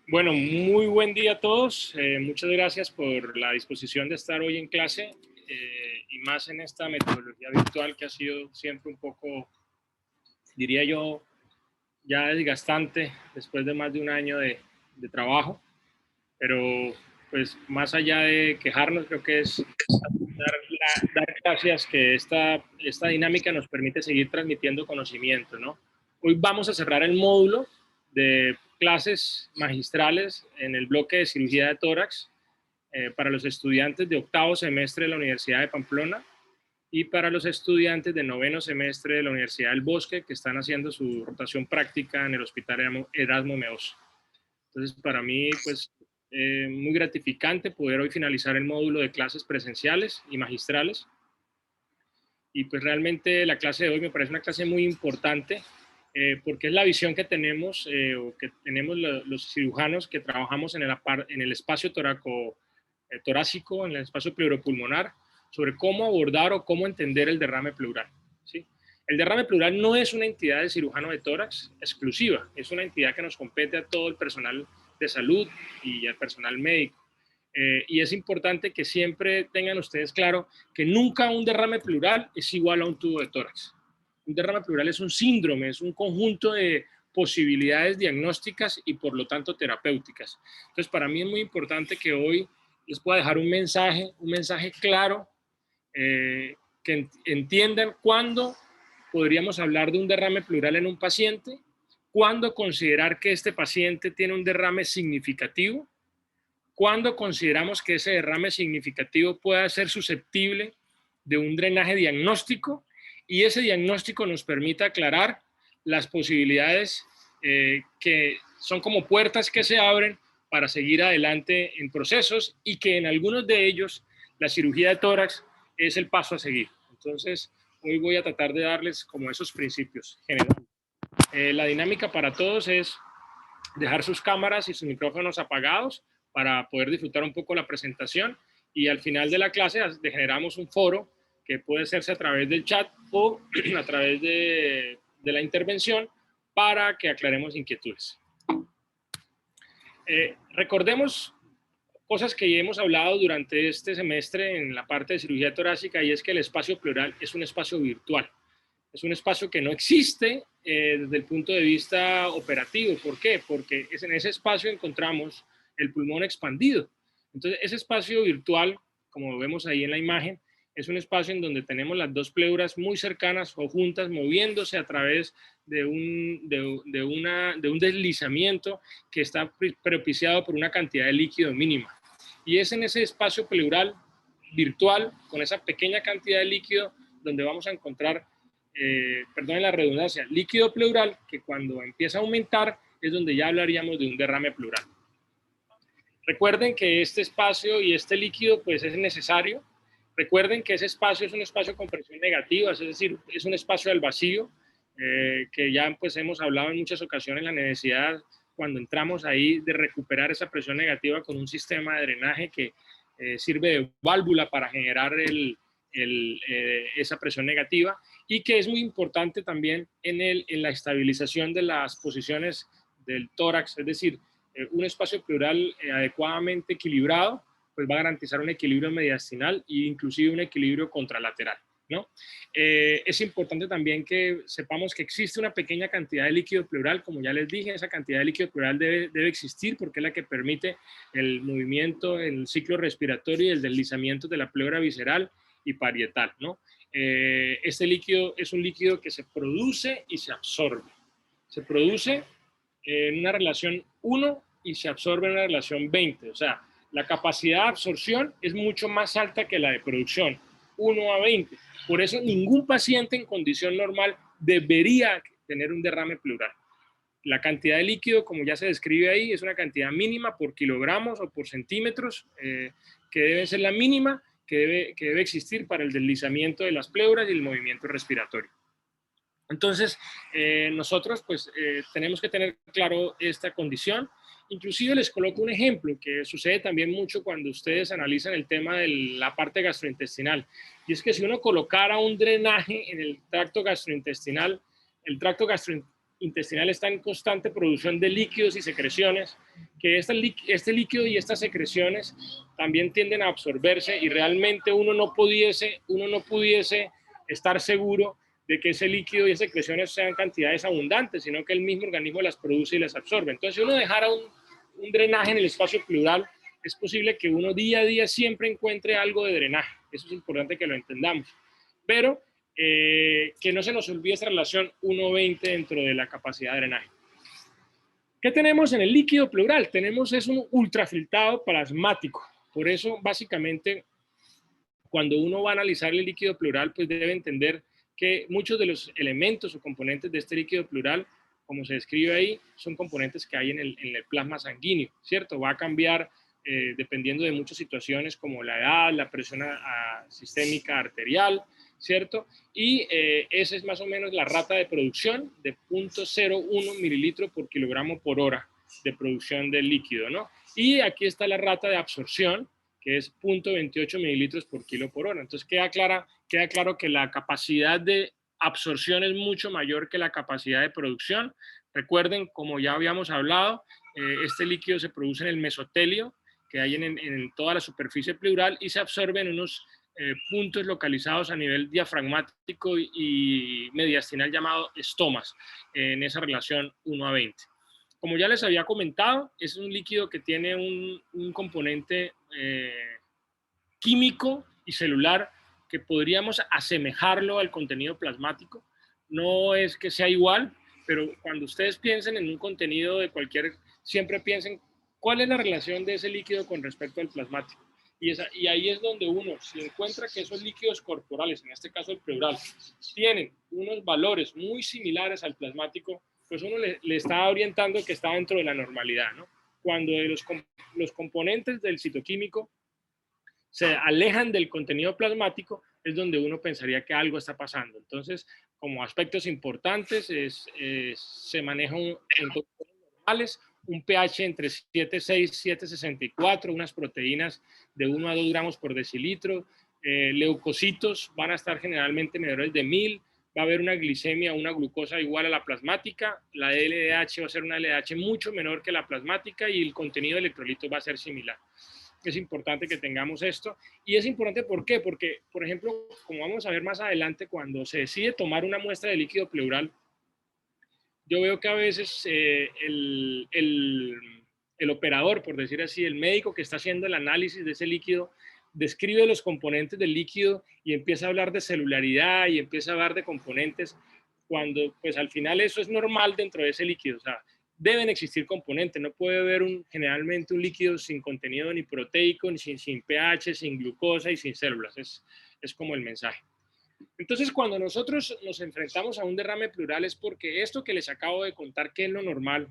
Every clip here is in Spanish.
Bueno, muy buen día a todos. Muchas gracias por la disposición de estar hoy en clase y más en esta metodología virtual que ha sido siempre un poco, diría yo, ya desgastante después de más de un año de trabajo. Pero pues más allá de quejarnos, creo que es dar gracias que esta dinámica nos permite seguir transmitiendo conocimiento, ¿no? Hoy vamos a cerrar el módulo de clases magistrales en el bloque de cirugía de tórax para los estudiantes de octavo semestre de la Universidad de Pamplona y para los estudiantes de noveno semestre de la Universidad del Bosque que están haciendo su rotación práctica en el Hospital Erasmo Meos. Entonces, para mí, pues, muy gratificante poder hoy finalizar el módulo de clases presenciales y magistrales. Y pues realmente la clase de hoy me parece una clase muy importante porque es la visión que tenemos o que tenemos los cirujanos que trabajamos en el espacio torácico, en el espacio pleuropulmonar, sobre cómo abordar o cómo entender el derrame pleural, ¿sí? El derrame pleural no es una entidad de cirujano de tórax exclusiva, es una entidad que nos compete a todo el personal de salud y al personal médico. Y es importante que siempre tengan ustedes claro que nunca un derrame pleural es igual a un tubo de tórax. Un derrame pleural es un síndrome, es un conjunto de posibilidades diagnósticas y por lo tanto terapéuticas. Entonces, para mí es muy importante que hoy les pueda dejar un mensaje claro, que entiendan cuándo podríamos hablar de un derrame pleural en un paciente, cuándo considerar que este paciente tiene un derrame significativo, cuando consideramos que ese derrame significativo pueda ser susceptible de un drenaje diagnóstico y ese diagnóstico nos permita aclarar las posibilidades que son como puertas que se abren para seguir adelante en procesos y que en algunos de ellos la cirugía de tórax es el paso a seguir. Entonces, hoy voy a tratar de darles como esos principios generales. La dinámica para todos es dejar sus cámaras y sus micrófonos apagados para poder disfrutar un poco la presentación y al final de la clase generamos un foro que puede hacerse a través del chat o a través de la intervención para que aclaremos inquietudes. Recordemos cosas que ya hemos hablado durante este semestre en la parte de cirugía torácica y es que el espacio pleural es un espacio virtual. Es un espacio que no existe desde el punto de vista operativo. ¿Por qué? Porque en ese espacio encontramos el pulmón expandido. Entonces, ese espacio virtual, como vemos ahí en la imagen, es un espacio en donde tenemos las dos pleuras muy cercanas o juntas, moviéndose a través de un deslizamiento que está propiciado por una cantidad de líquido mínima. Y es en ese espacio pleural virtual, con esa pequeña cantidad de líquido, donde vamos a encontrar perdonen la redundancia, líquido pleural, que cuando empieza a aumentar es donde ya hablaríamos de un derrame pleural. Recuerden que este espacio y este líquido pues es necesario. Recuerden que ese espacio es un espacio con presión negativa, es decir, es un espacio al vacío, que ya pues hemos hablado en muchas ocasiones la necesidad cuando entramos ahí de recuperar esa presión negativa con un sistema de drenaje que sirve de válvula para generar esa presión negativa y que es muy importante también en la estabilización de las posiciones del tórax, es decir, un espacio pleural adecuadamente equilibrado, pues va a garantizar un equilibrio mediastinal e inclusive un equilibrio contralateral, ¿no? Es importante también que sepamos que existe una pequeña cantidad de líquido pleural, como ya les dije, esa cantidad de líquido pleural debe existir porque es la que permite el movimiento, el ciclo respiratorio y el deslizamiento de la pleura visceral y parietal, ¿no? Este líquido es un líquido que se produce y se absorbe. Se produce en una relación 1 y se absorbe en una relación 20. O sea, la capacidad de absorción es mucho más alta que la de producción, 1 a 20. Por eso ningún paciente en condición normal debería tener un derrame pleural. La cantidad de líquido, como ya se describe ahí, es una cantidad mínima por kilogramos o por centímetros, que debe ser la mínima que debe existir para el deslizamiento de las pleuras y el movimiento respiratorio. Entonces, nosotros pues tenemos que tener claro esta condición. Inclusive les coloco un ejemplo que sucede también mucho cuando ustedes analizan el tema de la parte gastrointestinal. Y es que si uno colocara un drenaje en el tracto gastrointestinal, el tracto intestinal está en constante producción de líquidos y secreciones, que este líquido y estas secreciones también tienden a absorberse y realmente uno no pudiese estar seguro de que ese líquido y esas secreciones sean cantidades abundantes, sino que el mismo organismo las produce y las absorbe. Entonces, si uno dejara un drenaje en el espacio pleural, es posible que uno día a día siempre encuentre algo de drenaje. Eso es importante que lo entendamos. Pero que no se nos olvide esta relación 1:20 dentro de la capacidad de drenaje. ¿Qué tenemos en el líquido pleural? Tenemos es un ultrafiltrado plasmático. Por eso, básicamente, cuando uno va a analizar el líquido pleural, pues debe entender que muchos de los elementos o componentes de este líquido pleural, como se describe ahí, son componentes que hay en el plasma sanguíneo, ¿cierto? Va a cambiar dependiendo de muchas situaciones como la edad, la presión sistémica arterial, ¿cierto? Y esa es más o menos la rata de producción de 0.01 mililitros por kilogramo por hora de producción del líquido, ¿no? Y aquí está la rata de absorción, que es 0.28 mililitros por kilo por hora. Entonces queda claro que la capacidad de absorción es mucho mayor que la capacidad de producción. Recuerden, como ya habíamos hablado, este líquido se produce en el mesotelio, que hay en toda la superficie pleural, y se absorbe en unos puntos localizados a nivel diafragmático y mediastinal llamado estomas, en esa relación 1:20. Como ya les había comentado, es un líquido que tiene un componente químico y celular que podríamos asemejarlo al contenido plasmático. No es que sea igual, pero cuando ustedes piensen en un contenido de siempre piensen cuál es la relación de ese líquido con respecto al plasmático. Y ahí es donde uno, si encuentra que esos líquidos corporales, en este caso el pleural, tienen unos valores muy similares al plasmático, pues uno le está orientando que está dentro de la normalidad, ¿no? Cuando los componentes del citoquímico se alejan del contenido plasmático, es donde uno pensaría que algo está pasando. Entonces, como aspectos importantes, se maneja en condiciones normales un pH entre 7,6 y 7,64, unas proteínas de 1 a 2 gramos por decilitro, leucocitos van a estar generalmente menores de 1000, va a haber una glicemia, una glucosa igual a la plasmática, la LDH va a ser una LDH mucho menor que la plasmática y el contenido de electrolitos va a ser similar. Es importante que tengamos esto. Y es importante, ¿por qué? Porque, por ejemplo, como vamos a ver más adelante, cuando se decide tomar una muestra de líquido pleural, yo veo que a veces el operador, por decir así, el médico que está haciendo el análisis de ese líquido, describe los componentes del líquido y empieza a hablar de celularidad y empieza a hablar de componentes, cuando pues al final eso es normal dentro de ese líquido. O sea, deben existir componentes, no puede haber generalmente un líquido sin contenido ni proteico, ni sin pH, sin glucosa y sin células. Es como el mensaje. Entonces, cuando nosotros nos enfrentamos a un derrame pleural es porque esto que les acabo de contar, que es lo normal,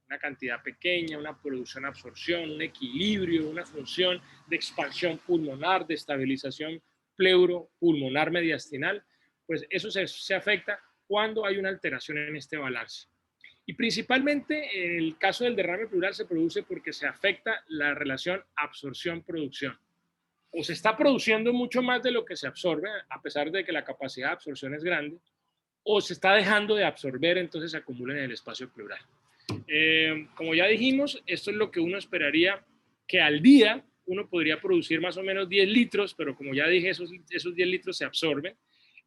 una cantidad pequeña, una producción-absorción, un equilibrio, una función de expansión pulmonar, de estabilización pleuropulmonar mediastinal, pues eso se afecta cuando hay una alteración en este balance. Y principalmente en el caso del derrame pleural se produce porque se afecta la relación absorción-producción. O se está produciendo mucho más de lo que se absorbe, a pesar de que la capacidad de absorción es grande, o se está dejando de absorber, entonces se acumula en el espacio pleural. Como ya dijimos, esto es lo que uno esperaría que al día uno podría producir más o menos 10 litros, pero como ya dije, esos 10 litros se absorben.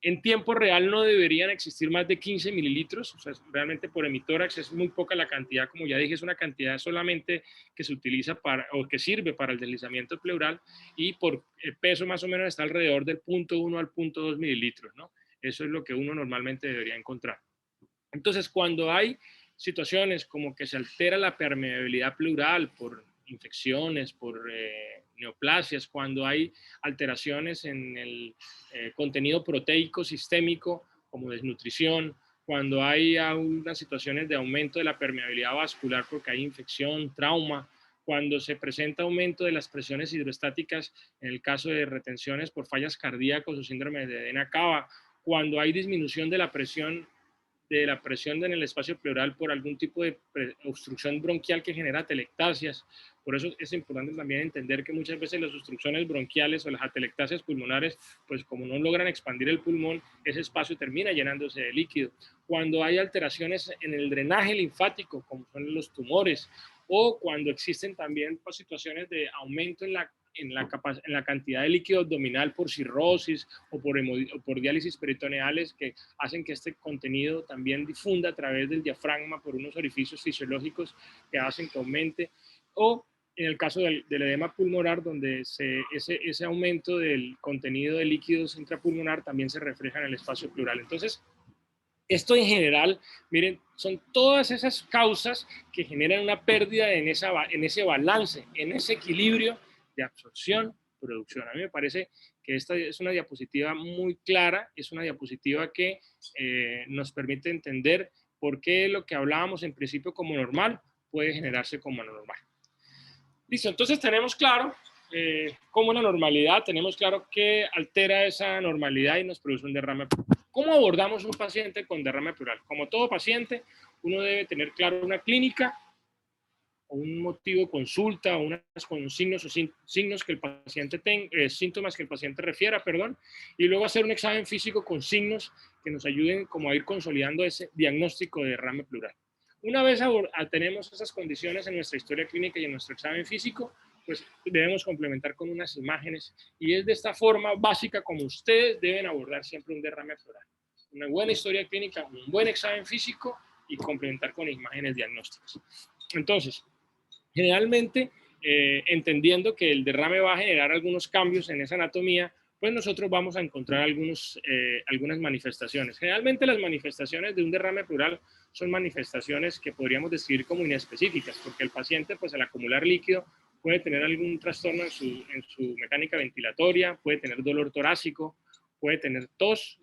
En tiempo real no deberían existir más de 15 mililitros, o sea, realmente por hemitórax es muy poca la cantidad, como ya dije, es una cantidad solamente que se utiliza o que sirve para el deslizamiento pleural, y por peso más o menos está alrededor del 0.1 al 0.2 mililitros, ¿no? Eso es lo que uno normalmente debería encontrar. Entonces, cuando hay situaciones como que se altera la permeabilidad pleural por infecciones, por neoplasias, cuando hay alteraciones en el contenido proteico sistémico, como desnutrición, cuando hay unas situaciones de aumento de la permeabilidad vascular porque hay infección, trauma, cuando se presenta aumento de las presiones hidroestáticas en el caso de retenciones por fallas cardíacas o síndrome de Edena-Cava, cuando hay disminución de la presión de la presión en el espacio pleural por algún tipo de obstrucción bronquial que genera atelectasias. Por eso es importante también entender que muchas veces las obstrucciones bronquiales o las atelectasias pulmonares, pues como no logran expandir el pulmón, ese espacio termina llenándose de líquido. Cuando hay alteraciones en el drenaje linfático, como son los tumores, o cuando existen también pues, situaciones de aumento en la cantidad de líquido abdominal por cirrosis o por diálisis peritoneales que hacen que este contenido también difunda a través del diafragma por unos orificios fisiológicos que hacen que aumente, o en el caso del edema pulmonar, donde ese aumento del contenido de líquidos intrapulmonar también se refleja en el espacio pleural. Entonces, esto en general, miren, son todas esas causas que generan una pérdida en ese balance, en ese equilibrio de absorción, producción. A mí me parece que esta es una diapositiva muy clara, es una diapositiva que nos permite entender por qué lo que hablábamos en principio como normal puede generarse como anormal. Listo, entonces tenemos claro cómo la normalidad, tenemos claro qué altera esa normalidad y nos produce un derrame pleural. ¿Cómo abordamos un paciente con derrame pleural? Como todo paciente, uno debe tener claro una clínica, o un motivo de consulta, o con signos que el paciente tenga, síntomas que el paciente refiera, perdón, y luego hacer un examen físico con signos que nos ayuden como a ir consolidando ese diagnóstico de derrame pleural. Una vez tenemos esas condiciones en nuestra historia clínica y en nuestro examen físico, pues debemos complementar con unas imágenes, y es de esta forma básica como ustedes deben abordar siempre un derrame pleural. Una buena historia clínica, un buen examen físico y complementar con imágenes diagnósticas. Entonces, generalmente, entendiendo que el derrame va a generar algunos cambios en esa anatomía, pues nosotros vamos a encontrar algunas manifestaciones. Generalmente las manifestaciones de un derrame pleural son manifestaciones que podríamos describir como inespecíficas, porque el paciente, pues al acumular líquido, puede tener algún trastorno en su mecánica ventilatoria, puede tener dolor torácico, puede tener tos,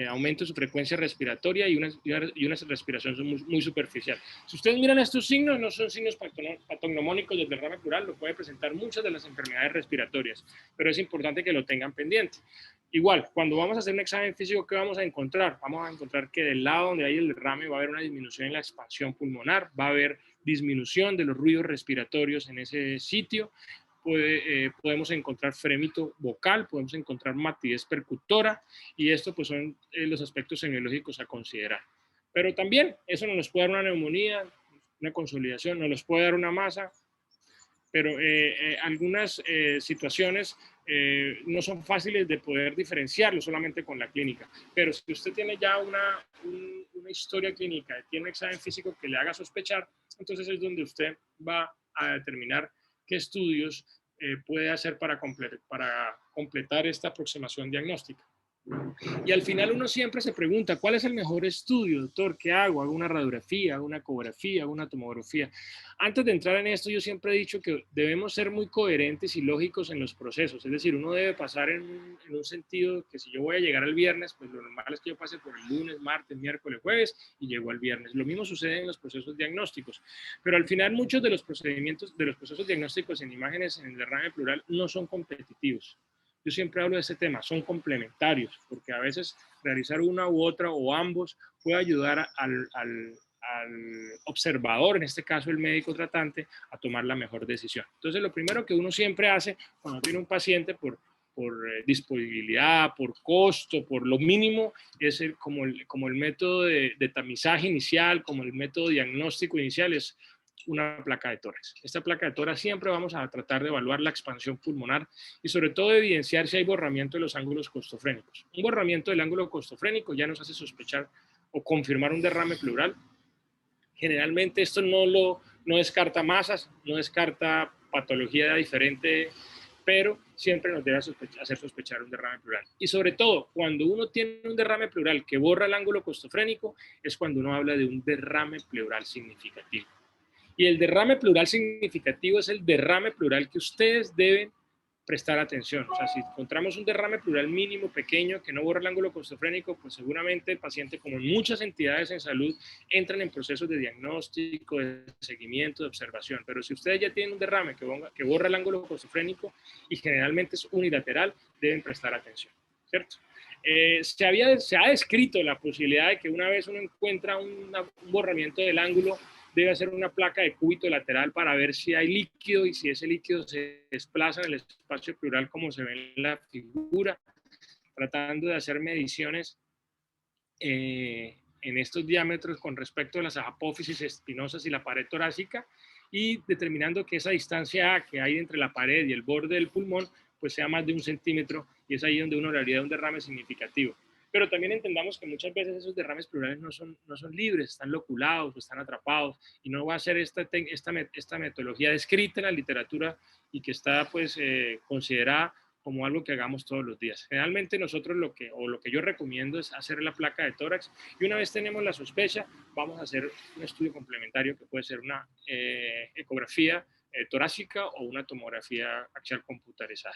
aumento de su frecuencia respiratoria y una respiración muy superficial. Si ustedes miran estos signos, no son signos patognomónicos del derrame pleural, lo puede presentar muchas de las enfermedades respiratorias, pero es importante que lo tengan pendiente. Igual, cuando vamos a hacer un examen físico, ¿qué vamos a encontrar? Vamos a encontrar que del lado donde hay el derrame va a haber una disminución en la expansión pulmonar, va a haber disminución de los ruidos respiratorios en ese sitio, podemos encontrar frémito vocal, podemos encontrar matidez percutora, y esto pues son los aspectos semiológicos a considerar. Pero también eso no nos puede dar una neumonía, una consolidación, no nos puede dar una masa, pero algunas situaciones no son fáciles de poder diferenciarlo solamente con la clínica. Pero si usted tiene ya una historia clínica, tiene un examen físico que le haga sospechar, entonces es donde usted va a determinar qué estudios puede hacer para completar esta aproximación diagnóstica. Y al final uno siempre se pregunta, ¿cuál es el mejor estudio, doctor? ¿Qué hago? ¿Hago una radiografía, hago una ecografía, hago una tomografía? Antes de entrar en esto, yo siempre he dicho que debemos ser muy coherentes y lógicos en los procesos. Es decir, uno debe pasar en un sentido que si yo voy a llegar el viernes, pues lo normal es que yo pase por el lunes, martes, miércoles, jueves y llego al viernes. Lo mismo sucede en los procesos diagnósticos. Pero al final muchos de los procedimientos, de los procesos diagnósticos en imágenes en el derrame pleural no son competitivos. Yo siempre hablo de ese tema, son complementarios, porque a veces realizar una u otra o ambos puede ayudar al observador, en este caso el médico tratante, a tomar la mejor decisión. Entonces, lo primero que uno siempre hace cuando tiene un paciente por disponibilidad, por costo, por lo mínimo, es como el método de tamizaje inicial, como el método diagnóstico inicial, es una placa de tórax. Esta placa de tórax siempre vamos a tratar de evaluar la expansión pulmonar y sobre todo de evidenciar si hay borramiento de los ángulos costofrénicos. Un borramiento del ángulo costofrénico ya nos hace sospechar o confirmar un derrame pleural. Generalmente esto no descarta masas, no descarta patología diferente, pero siempre nos debe hacer sospechar un derrame pleural. Y sobre todo, cuando uno tiene un derrame pleural que borra el ángulo costofrénico, es cuando uno habla de un derrame pleural significativo. Y el derrame pleural significativo es el derrame pleural que ustedes deben prestar atención. O sea, si encontramos un derrame pleural mínimo, pequeño, que no borra el ángulo costofrénico, pues seguramente el paciente, como en muchas entidades en salud, entran en procesos de diagnóstico, de seguimiento, de observación. Pero si ustedes ya tienen un derrame que borra el ángulo costofrénico y generalmente es unilateral, deben prestar atención, ¿cierto? Se ha descrito la posibilidad de que una vez uno encuentra un borramiento del ángulo, debe hacer una placa de cúbito lateral para ver si hay líquido y si ese líquido se desplaza en el espacio pleural como se ve en la figura, tratando de hacer mediciones en estos diámetros con respecto a las apófisis espinosas y la pared torácica, y determinando que esa distancia A que hay entre la pared y el borde del pulmón pues sea más de 1 centímetro, y es ahí donde uno hablaría de un derrame significativo. Pero también entendamos que muchas veces esos derrames pleurales no son libres, están loculados o están atrapados, y no va a ser esta metodología descrita en la literatura y que está pues considerada como algo que hagamos todos los días. Generalmente nosotros lo que yo recomiendo es hacer la placa de tórax, y una vez tenemos la sospecha, vamos a hacer un estudio complementario que puede ser una ecografía torácica o una tomografía axial computarizada.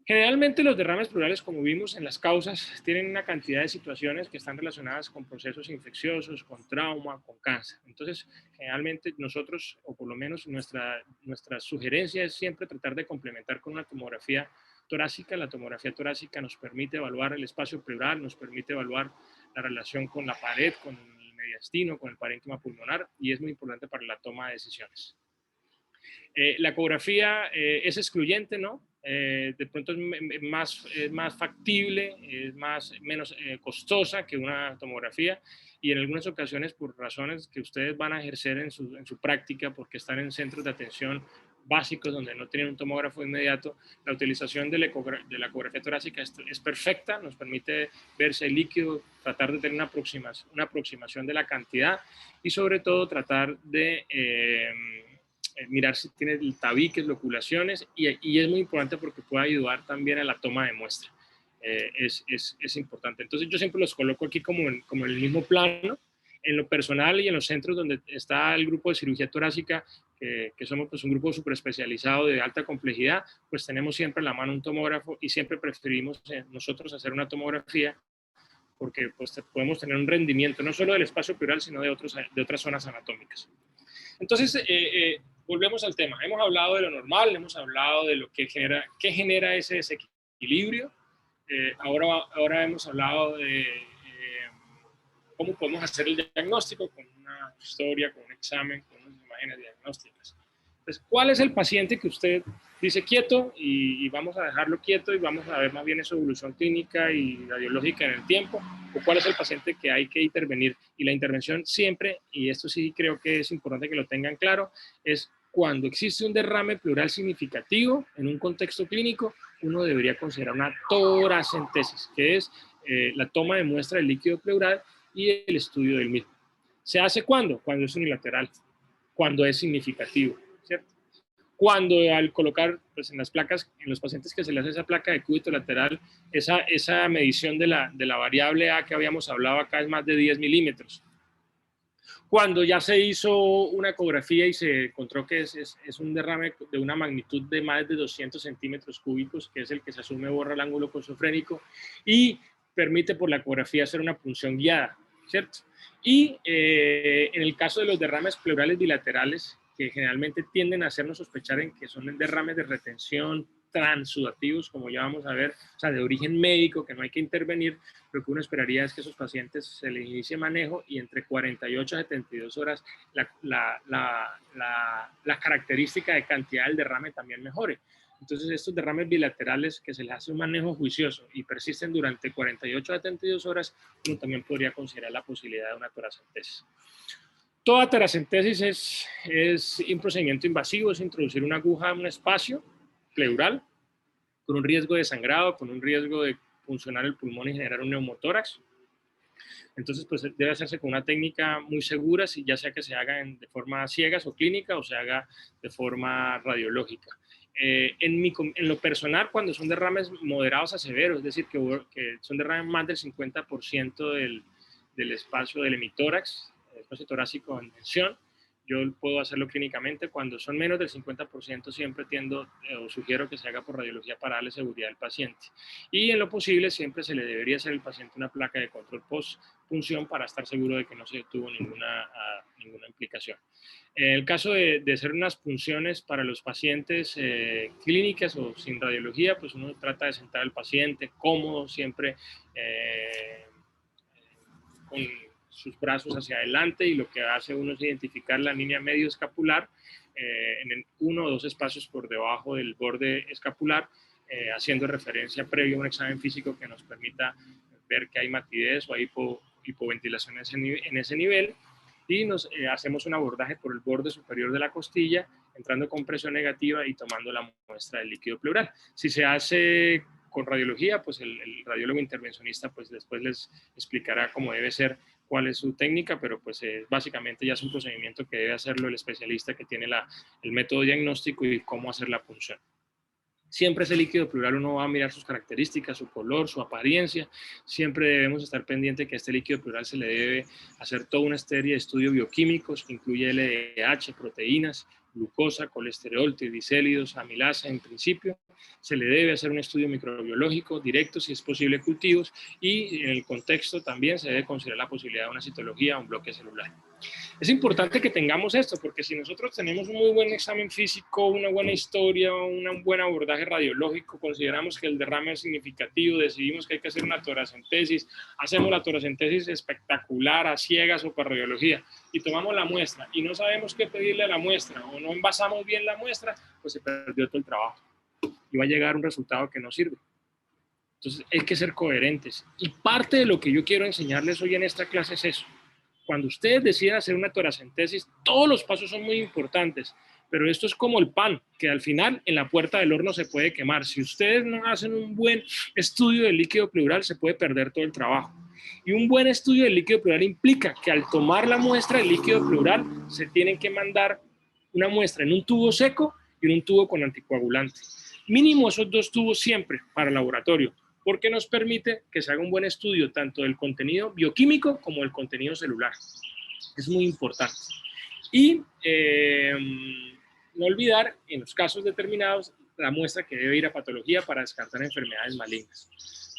Generalmente los derrames pleurales, como vimos en las causas, tienen una cantidad de situaciones que están relacionadas con procesos infecciosos, con trauma, con cáncer. Entonces, generalmente nosotros, o por lo menos nuestra sugerencia es siempre tratar de complementar con una tomografía torácica. La tomografía torácica nos permite evaluar el espacio pleural, nos permite evaluar la relación con la pared, con el mediastino, con el parénquima pulmonar, y es muy importante para la toma de decisiones. La ecografía es excluyente, ¿no? De pronto es más factible, es menos costosa que una tomografía, y en algunas ocasiones por razones que ustedes van a ejercer en su práctica, porque están en centros de atención básicos donde no tienen un tomógrafo inmediato, la utilización de la ecografía torácica es perfecta, nos permite ver si hay líquido, tratar de tener una aproximación de la cantidad, y sobre todo tratar de mirar si tiene tabiques, loculaciones, y es muy importante porque puede ayudar también a la toma de muestra. Es importante. Entonces yo siempre los coloco aquí como en el mismo plano. En lo personal y en los centros donde está el grupo de cirugía torácica, que somos pues un grupo súper especializado de alta complejidad, pues tenemos siempre a la mano un tomógrafo, y siempre preferimos nosotros hacer una tomografía, porque pues podemos tener un rendimiento no solo del espacio pleural, sino de otras zonas anatómicas. Entonces, volvemos al tema. Hemos hablado de lo normal, hemos hablado de lo que genera ese desequilibrio. Ahora hemos hablado de cómo podemos hacer el diagnóstico con una historia, con un examen, con unas imágenes diagnósticas. Entonces, ¿cuál es el paciente que usted dice quieto y vamos a dejarlo quieto y vamos a ver más bien su evolución clínica y radiológica en el tiempo? ¿O cuál es el paciente que hay que intervenir? Y la intervención siempre, y esto sí creo que es importante que lo tengan claro, es cuando existe un derrame pleural significativo en un contexto clínico, uno debería considerar una toracentesis, que es la toma de muestra del líquido pleural y el estudio del mismo. ¿Se hace cuándo? Cuando es unilateral, cuando es significativo, ¿cierto? Cuando al colocar pues, en las placas, en los pacientes que se les hace esa placa de cúbito lateral, esa medición de la variable A que habíamos hablado acá es más de 10 milímetros. Cuando ya se hizo una ecografía y se encontró que es un derrame de una magnitud de más de 200 centímetros cúbicos, que es el que se asume borra el ángulo consofrénico y permite por la ecografía hacer una punción guiada, ¿cierto? Y en el caso de los derrames pleurales bilaterales, que generalmente tienden a hacernos sospechar en que son derrames de retención transudativos, como ya vamos a ver, o sea, de origen médico, que no hay que intervenir, lo que uno esperaría es que esos pacientes se les inicie manejo y entre 48 a 72 horas la característica de cantidad del derrame también mejore. Entonces, estos derrames bilaterales que se les hace un manejo juicioso y persisten durante 48 a 72 horas, uno también podría considerar la posibilidad de una toracentesis. Toda toracentesis es un procedimiento invasivo, es introducir una aguja en un espacio pleural con un riesgo de sangrado, con un riesgo de funcionar el pulmón y generar un neumotórax. Entonces, pues debe hacerse con una técnica muy segura, ya sea que se haga de forma ciegas o clínica o se haga de forma radiológica. En lo personal, cuando son derrames moderados a severos, es decir, que son derrames más del 50% del espacio del hemitórax, el espacio torácico en tensión, yo puedo hacerlo clínicamente. Cuando son menos del 50%, siempre tiendo o sugiero que se haga por radiología para darle seguridad al paciente. Y en lo posible, siempre se le debería hacer al paciente una placa de control post-punción para estar seguro de que no se tuvo ninguna ninguna implicación. En el caso de hacer unas punciones para los pacientes clínicas o sin radiología, pues uno trata de sentar al paciente cómodo, siempre con sus brazos hacia adelante, y lo que hace uno es identificar la línea medio escapular en uno o dos espacios por debajo del borde escapular, haciendo referencia previo a un examen físico que nos permita ver que hay matidez o hay hipoventilación en ese nivel, y hacemos un abordaje por el borde superior de la costilla, entrando con presión negativa y tomando la muestra del líquido pleural. Si se hace con radiología, pues el radiólogo intervencionista pues después les explicará cómo debe ser, cuál es su técnica, pero pues básicamente ya es un procedimiento que debe hacerlo el especialista que tiene el método diagnóstico y cómo hacer la punción. Siempre ese líquido pleural uno va a mirar sus características, su color, su apariencia. Siempre debemos estar pendientes que a este líquido pleural se le debe hacer toda una serie de estudios bioquímicos que incluye LDH, proteínas, glucosa, colesterol, triglicéridos, amilasa en principio. Se le debe hacer un estudio microbiológico directo, si es posible cultivos, y en el contexto también se debe considerar la posibilidad de una citología o un bloque celular. Es importante que tengamos esto, porque si nosotros tenemos un muy buen examen físico, una buena historia, un buen abordaje radiológico, consideramos que el derrame es significativo, decidimos que hay que hacer una toracentesis, hacemos la toracentesis espectacular a ciegas o por radiología, y tomamos la muestra y no sabemos qué pedirle a la muestra o no envasamos bien la muestra, pues se perdió todo el trabajo y va a llegar un resultado que no sirve. Entonces hay que ser coherentes, y parte de lo que yo quiero enseñarles hoy en esta clase es eso. Cuando ustedes deciden hacer una toracentesis, todos los pasos son muy importantes, pero esto es como el pan, que al final en la puerta del horno se puede quemar. Si ustedes no hacen un buen estudio del líquido pleural, se puede perder todo el trabajo. Y un buen estudio del líquido pleural implica que al tomar la muestra del líquido pleural, se tienen que mandar una muestra en un tubo seco y en un tubo con anticoagulante. Mínimo esos dos tubos siempre para el laboratorio, porque nos permite que se haga un buen estudio tanto del contenido bioquímico como del contenido celular. Es muy importante. Y no olvidar, en los casos determinados, la muestra que debe ir a patología para descartar enfermedades malignas.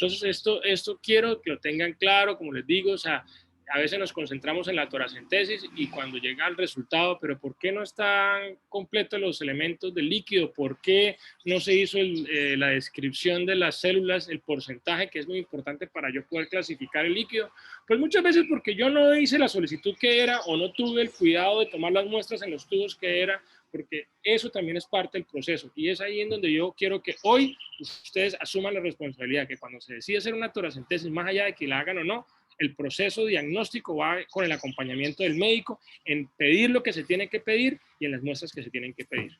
Entonces, esto quiero que lo tengan claro, como les digo, o sea, a veces nos concentramos en la toracentesis y cuando llega el resultado, pero ¿por qué no están completos los elementos del líquido? ¿Por qué no se hizo la descripción de las células, el porcentaje, que es muy importante para yo poder clasificar el líquido? Pues muchas veces porque yo no hice la solicitud que era o no tuve el cuidado de tomar las muestras en los tubos que era, porque eso también es parte del proceso. Y es ahí en donde yo quiero que hoy ustedes asuman la responsabilidad, que cuando se decide hacer una toracentesis, más allá de que la hagan o no, el proceso diagnóstico va con el acompañamiento del médico en pedir lo que se tiene que pedir y en las muestras que se tienen que pedir.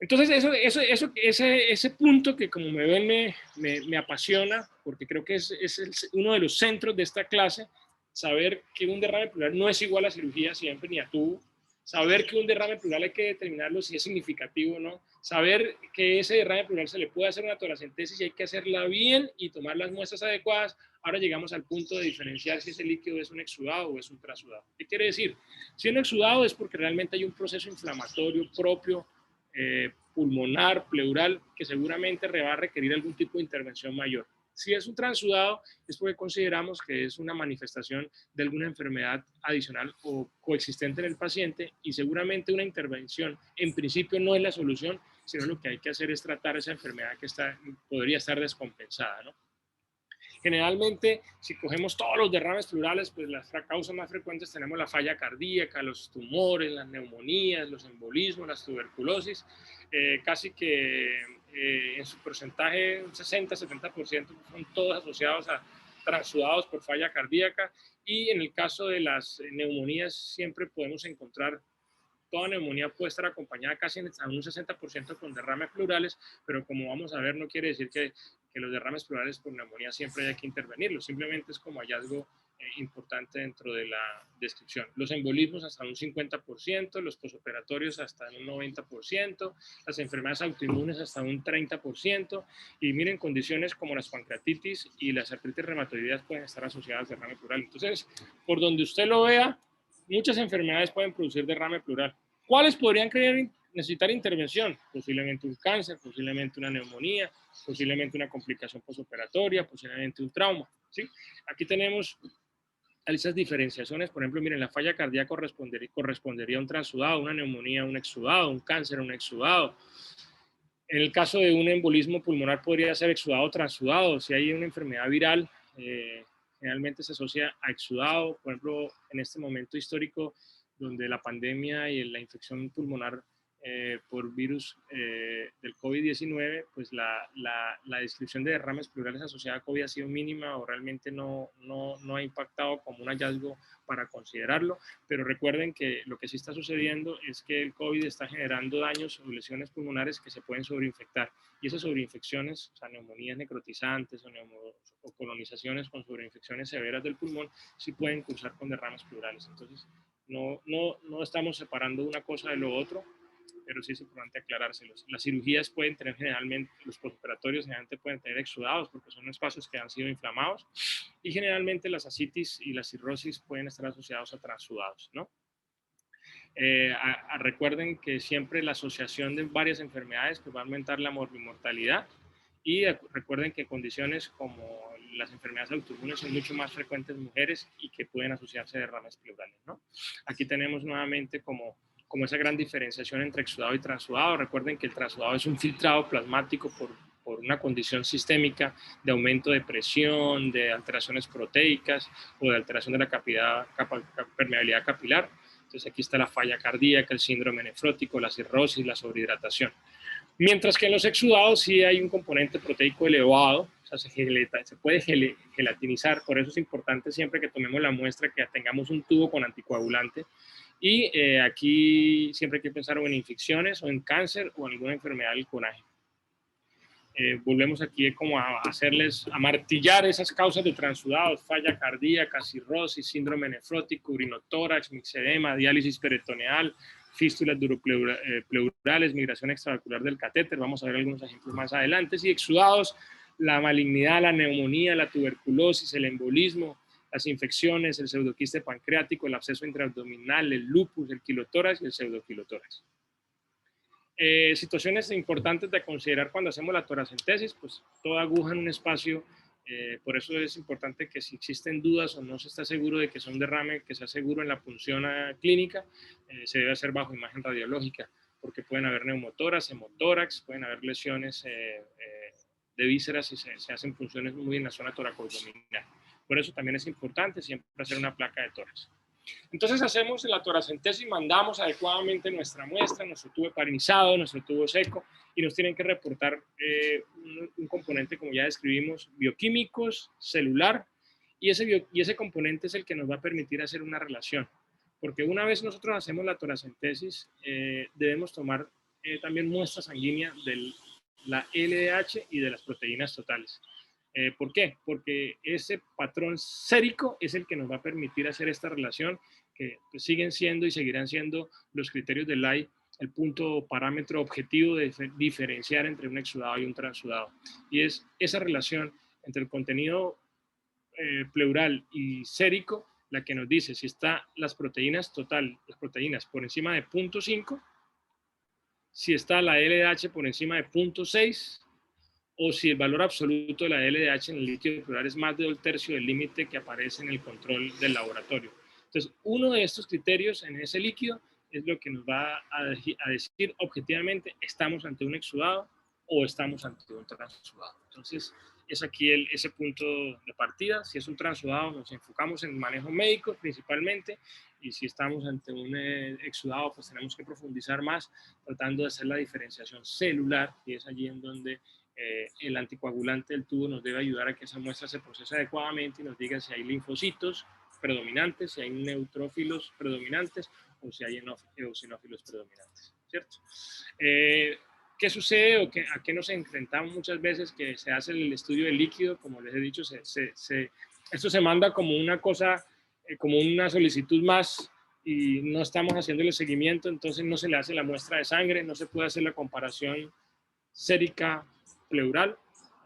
Entonces, ese punto que como me ven me apasiona, porque creo que es uno de los centros de esta clase, saber que un derrame pleural no es igual a cirugía siempre ni a tubo, saber que un derrame pleural hay que determinarlo si es significativo o no, saber que ese derrame pleural se le puede hacer una toracentesis y hay que hacerla bien y tomar las muestras adecuadas. Ahora llegamos al punto de diferenciar si ese líquido es un exudado o es un trasudado. ¿Qué quiere decir? Si es un exudado es porque realmente hay un proceso inflamatorio propio, pulmonar, pleural, que seguramente va a requerir algún tipo de intervención mayor. Si es un transudado, es porque consideramos que es una manifestación de alguna enfermedad adicional o coexistente en el paciente, y seguramente una intervención en principio no es la solución, sino lo que hay que hacer es tratar esa enfermedad que podría estar descompensada, ¿no? Generalmente, si cogemos todos los derrames pleurales, pues las causas más frecuentes tenemos la falla cardíaca, los tumores, las neumonías, los embolismos, las tuberculosis, casi que en su porcentaje, un 60-70% son todos asociados a transudados por falla cardíaca, y en el caso de las neumonías siempre podemos encontrar toda neumonía puede estar acompañada casi a un 60% con derrames pleurales, pero como vamos a ver, no quiere decir que los derrames pleurales por neumonía siempre hay que intervenirlos, simplemente es como hallazgo importante dentro de la descripción. Los embolismos hasta un 50%, los posoperatorios hasta un 90%, las enfermedades autoinmunes hasta un 30%, y miren, condiciones como las pancreatitis y las artritis reumatoideas pueden estar asociadas al derrame pleural. Entonces, por donde usted lo vea, muchas enfermedades pueden producir derrame pleural. ¿Cuáles podrían necesitar intervención? Posiblemente un cáncer, posiblemente una neumonía, posiblemente una complicación postoperatoria, posiblemente un trauma, ¿sí? Aquí tenemos a esas diferenciaciones. Por ejemplo, miren, la falla cardíaca correspondería a un transudado, una neumonía, un exudado, un cáncer, un exudado. En el caso de un embolismo pulmonar podría ser exudado o transudado. Si hay una enfermedad viral, generalmente se asocia a exudado. Por ejemplo, en este momento histórico donde la pandemia y la infección pulmonar por virus del COVID-19, pues la descripción de derrames pleurales asociada a COVID ha sido mínima o realmente no ha impactado como un hallazgo para considerarlo, pero recuerden que lo que sí está sucediendo es que el COVID está generando daños o lesiones pulmonares que se pueden sobreinfectar, y esas sobreinfecciones, o sea, neumonías necrotizantes o colonizaciones con sobreinfecciones severas del pulmón, sí pueden cursar con derrames pleurales. Entonces, no estamos separando una cosa de lo otro, pero sí es importante aclarárselos. Las cirugías pueden tener generalmente, los postoperatorios generalmente pueden tener exudados porque son espacios que han sido inflamados, y generalmente las ascitis y la cirrosis pueden estar asociados a transudados, ¿no? Recuerden que siempre la asociación de varias enfermedades pues, va a aumentar la morbimortalidad, y recuerden que condiciones como las enfermedades autoinmunes son mucho más frecuentes en mujeres y que pueden asociarse a derrames pleurales, ¿no? Aquí tenemos nuevamente como esa gran diferenciación entre exudado y transudado. Recuerden que el transudado es un filtrado plasmático por una condición sistémica de aumento de presión, de alteraciones proteicas o de alteración de la permeabilidad capilar. Entonces aquí está la falla cardíaca, el síndrome nefrótico, la cirrosis, la sobrehidratación. Mientras que en los exudados sí hay un componente proteico elevado, o sea, se puede gelatinizar, por eso es importante siempre que tomemos la muestra que tengamos un tubo con anticoagulante. Y aquí siempre hay que pensar o en infecciones o en cáncer o en alguna enfermedad del coraje. Volvemos aquí como a martillar esas causas de transudados: falla cardíaca, cirrosis, síndrome nefrótico, urinotórax, mixedema, diálisis peritoneal, fístulas duropleurales, migración extravalvular del catéter. Vamos a ver algunos ejemplos más adelante. Y exudados, la malignidad, la neumonía, la tuberculosis, el embolismo, las infecciones, el pseudoquiste pancreático, el absceso intraabdominal, el lupus, el quilotórax y el pseudoquilotórax. Situaciones importantes de considerar cuando hacemos la toracentesis, pues toda aguja en un espacio, por eso es importante que si existen dudas o no se está seguro de que es un derrame, que sea seguro en la punción clínica, se debe hacer bajo imagen radiológica, porque pueden haber neumotórax, hemotórax, pueden haber lesiones de vísceras si se hacen punciones muy en la zona toracoabdominal. Por eso también es importante siempre hacer una placa de tórax. Entonces hacemos la toracentesis, mandamos adecuadamente nuestra muestra, nuestro tubo heparinizado, nuestro tubo seco, y nos tienen que reportar un componente, como ya describimos, bioquímicos, celular, y ese componente es el que nos va a permitir hacer una relación. Porque una vez nosotros hacemos la toracentesis, debemos tomar también muestra sanguínea de la LDH y de las proteínas totales. ¿Por qué? Porque ese patrón sérico es el que nos va a permitir hacer esta relación, que pues, siguen siendo y seguirán siendo los criterios del LAI el punto parámetro objetivo de diferenciar entre un exudado y un transudado. Y es esa relación entre el contenido pleural y sérico la que nos dice si están las proteínas por encima de 0.5, si está la LDH por encima de 0.6, o si el valor absoluto de la LDH en el líquido pleural es más de 1/3 del límite que aparece en el control del laboratorio. Entonces, uno de estos criterios en ese líquido es lo que nos va a decir objetivamente, ¿estamos ante un exudado o estamos ante un transudado? Entonces, es aquí ese punto de partida. Si es un transudado, nos enfocamos en el manejo médico principalmente, y si estamos ante un exudado, pues tenemos que profundizar más tratando de hacer la diferenciación celular, y es allí en donde el anticoagulante del tubo nos debe ayudar a que esa muestra se procese adecuadamente y nos diga si hay linfocitos predominantes, si hay neutrófilos predominantes o si hay eosinófilos predominantes, ¿cierto? ¿Qué sucede o a qué nos enfrentamos muchas veces que se hace el estudio del líquido? Como les he dicho, esto se manda como una cosa, como una solicitud más, y no estamos haciendo el seguimiento, entonces no se le hace la muestra de sangre, no se puede hacer la comparación sérica pleural.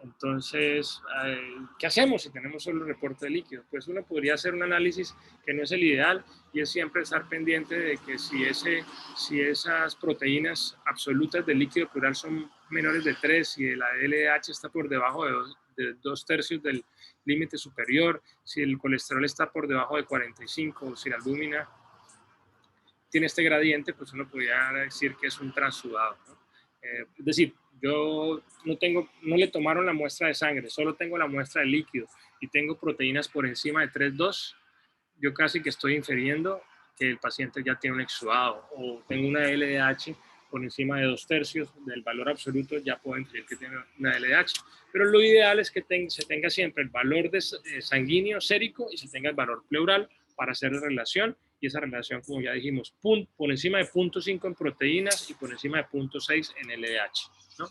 Entonces, ¿qué hacemos si tenemos solo el reporte de líquido? Pues uno podría hacer un análisis que no es el ideal, y es siempre estar pendiente de que si esas proteínas absolutas del líquido pleural son menores de 3 y la LDH está por debajo de 2/3 del límite superior, si el colesterol está por debajo de 45, o si la albúmina tiene este gradiente, pues uno podría decir que es un transudado, ¿no? Es decir, yo no le tomaron la muestra de sangre, solo tengo la muestra de líquido y tengo proteínas por encima de 3,2, yo casi que estoy infiriendo que el paciente ya tiene un exudado, o tengo una LDH por encima de 2/3 del valor absoluto, ya puedo inferir que tiene una LDH. Pero lo ideal es que se tenga siempre el valor sanguíneo sérico y se tenga el valor pleural para hacer la relación, y esa relación, como ya dijimos, por encima de 0,5 en proteínas y por encima de 0,6 en LDH, ¿no?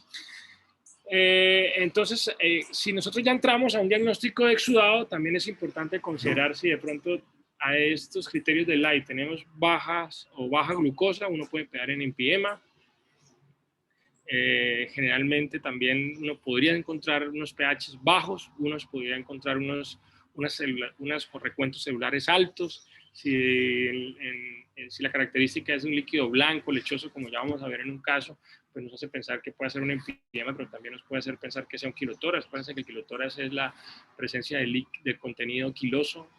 Entonces, si nosotros ya entramos a un diagnóstico de exudado, también es importante considerar si de pronto a estos criterios de Light tenemos baja glucosa, uno puede pegar en empiema. Generalmente también uno podría encontrar unos pH bajos, uno podría encontrar unos recuentos celulares altos. Si la característica es un líquido blanco, lechoso, como ya vamos a ver en un caso, pues nos hace pensar que puede ser un empiema, pero también nos puede hacer pensar que sea un quilotórax. Acuérdense que el quilotórax es la presencia de contenido quiloso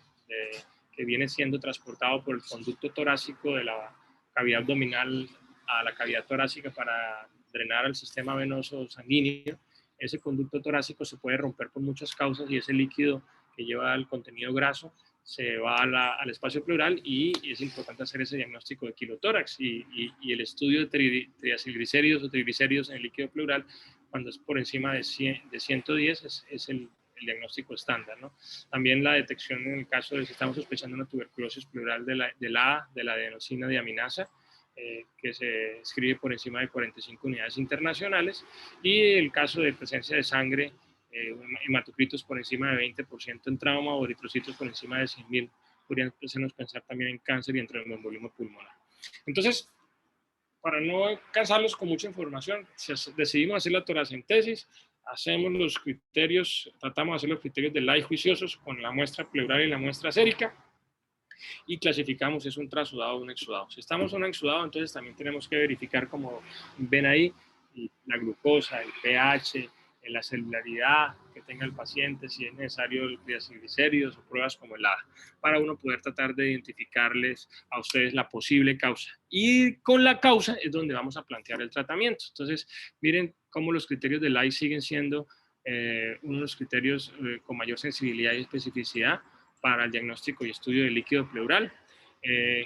que viene siendo transportado por el conducto torácico de la cavidad abdominal a la cavidad torácica para drenar al sistema venoso sanguíneo. Ese conducto torácico se puede romper por muchas causas y ese líquido que lleva el contenido graso se va al espacio pleural, y es importante hacer ese diagnóstico de quilotórax y el estudio de triacilglicéridos o triglicéridos en el líquido pleural cuando es por encima de 110 es el diagnóstico estándar, ¿no? También la detección en el caso de si estamos sospechando una tuberculosis pleural de la adenosina diaminasa, que se escribe por encima de 45 unidades internacionales, y el caso de presencia de sangre, hematocritos por encima de 20% en trauma o eritrocitos por encima de 100.000, podrían hacernos pensar también en cáncer y en tromboembolismo pulmonar. Entonces, para no cansarlos con mucha información, decidimos hacer la toracentesis, hacemos los criterios, tratamos de hacer los criterios de Light juiciosos con la muestra pleural y la muestra sérica, y clasificamos si es un transudado o un exudado. Si estamos en un exudado, entonces también tenemos que verificar, como ven ahí, la glucosa, el pH, la celularidad que tenga el paciente, si es necesario el triacilglicéridos o pruebas como el ADA, para uno poder tratar de identificarles a ustedes la posible causa. Y con la causa es donde vamos a plantear el tratamiento. Entonces, miren cómo los criterios de LAI siguen siendo uno de los criterios con mayor sensibilidad y especificidad para el diagnóstico y estudio del líquido pleural.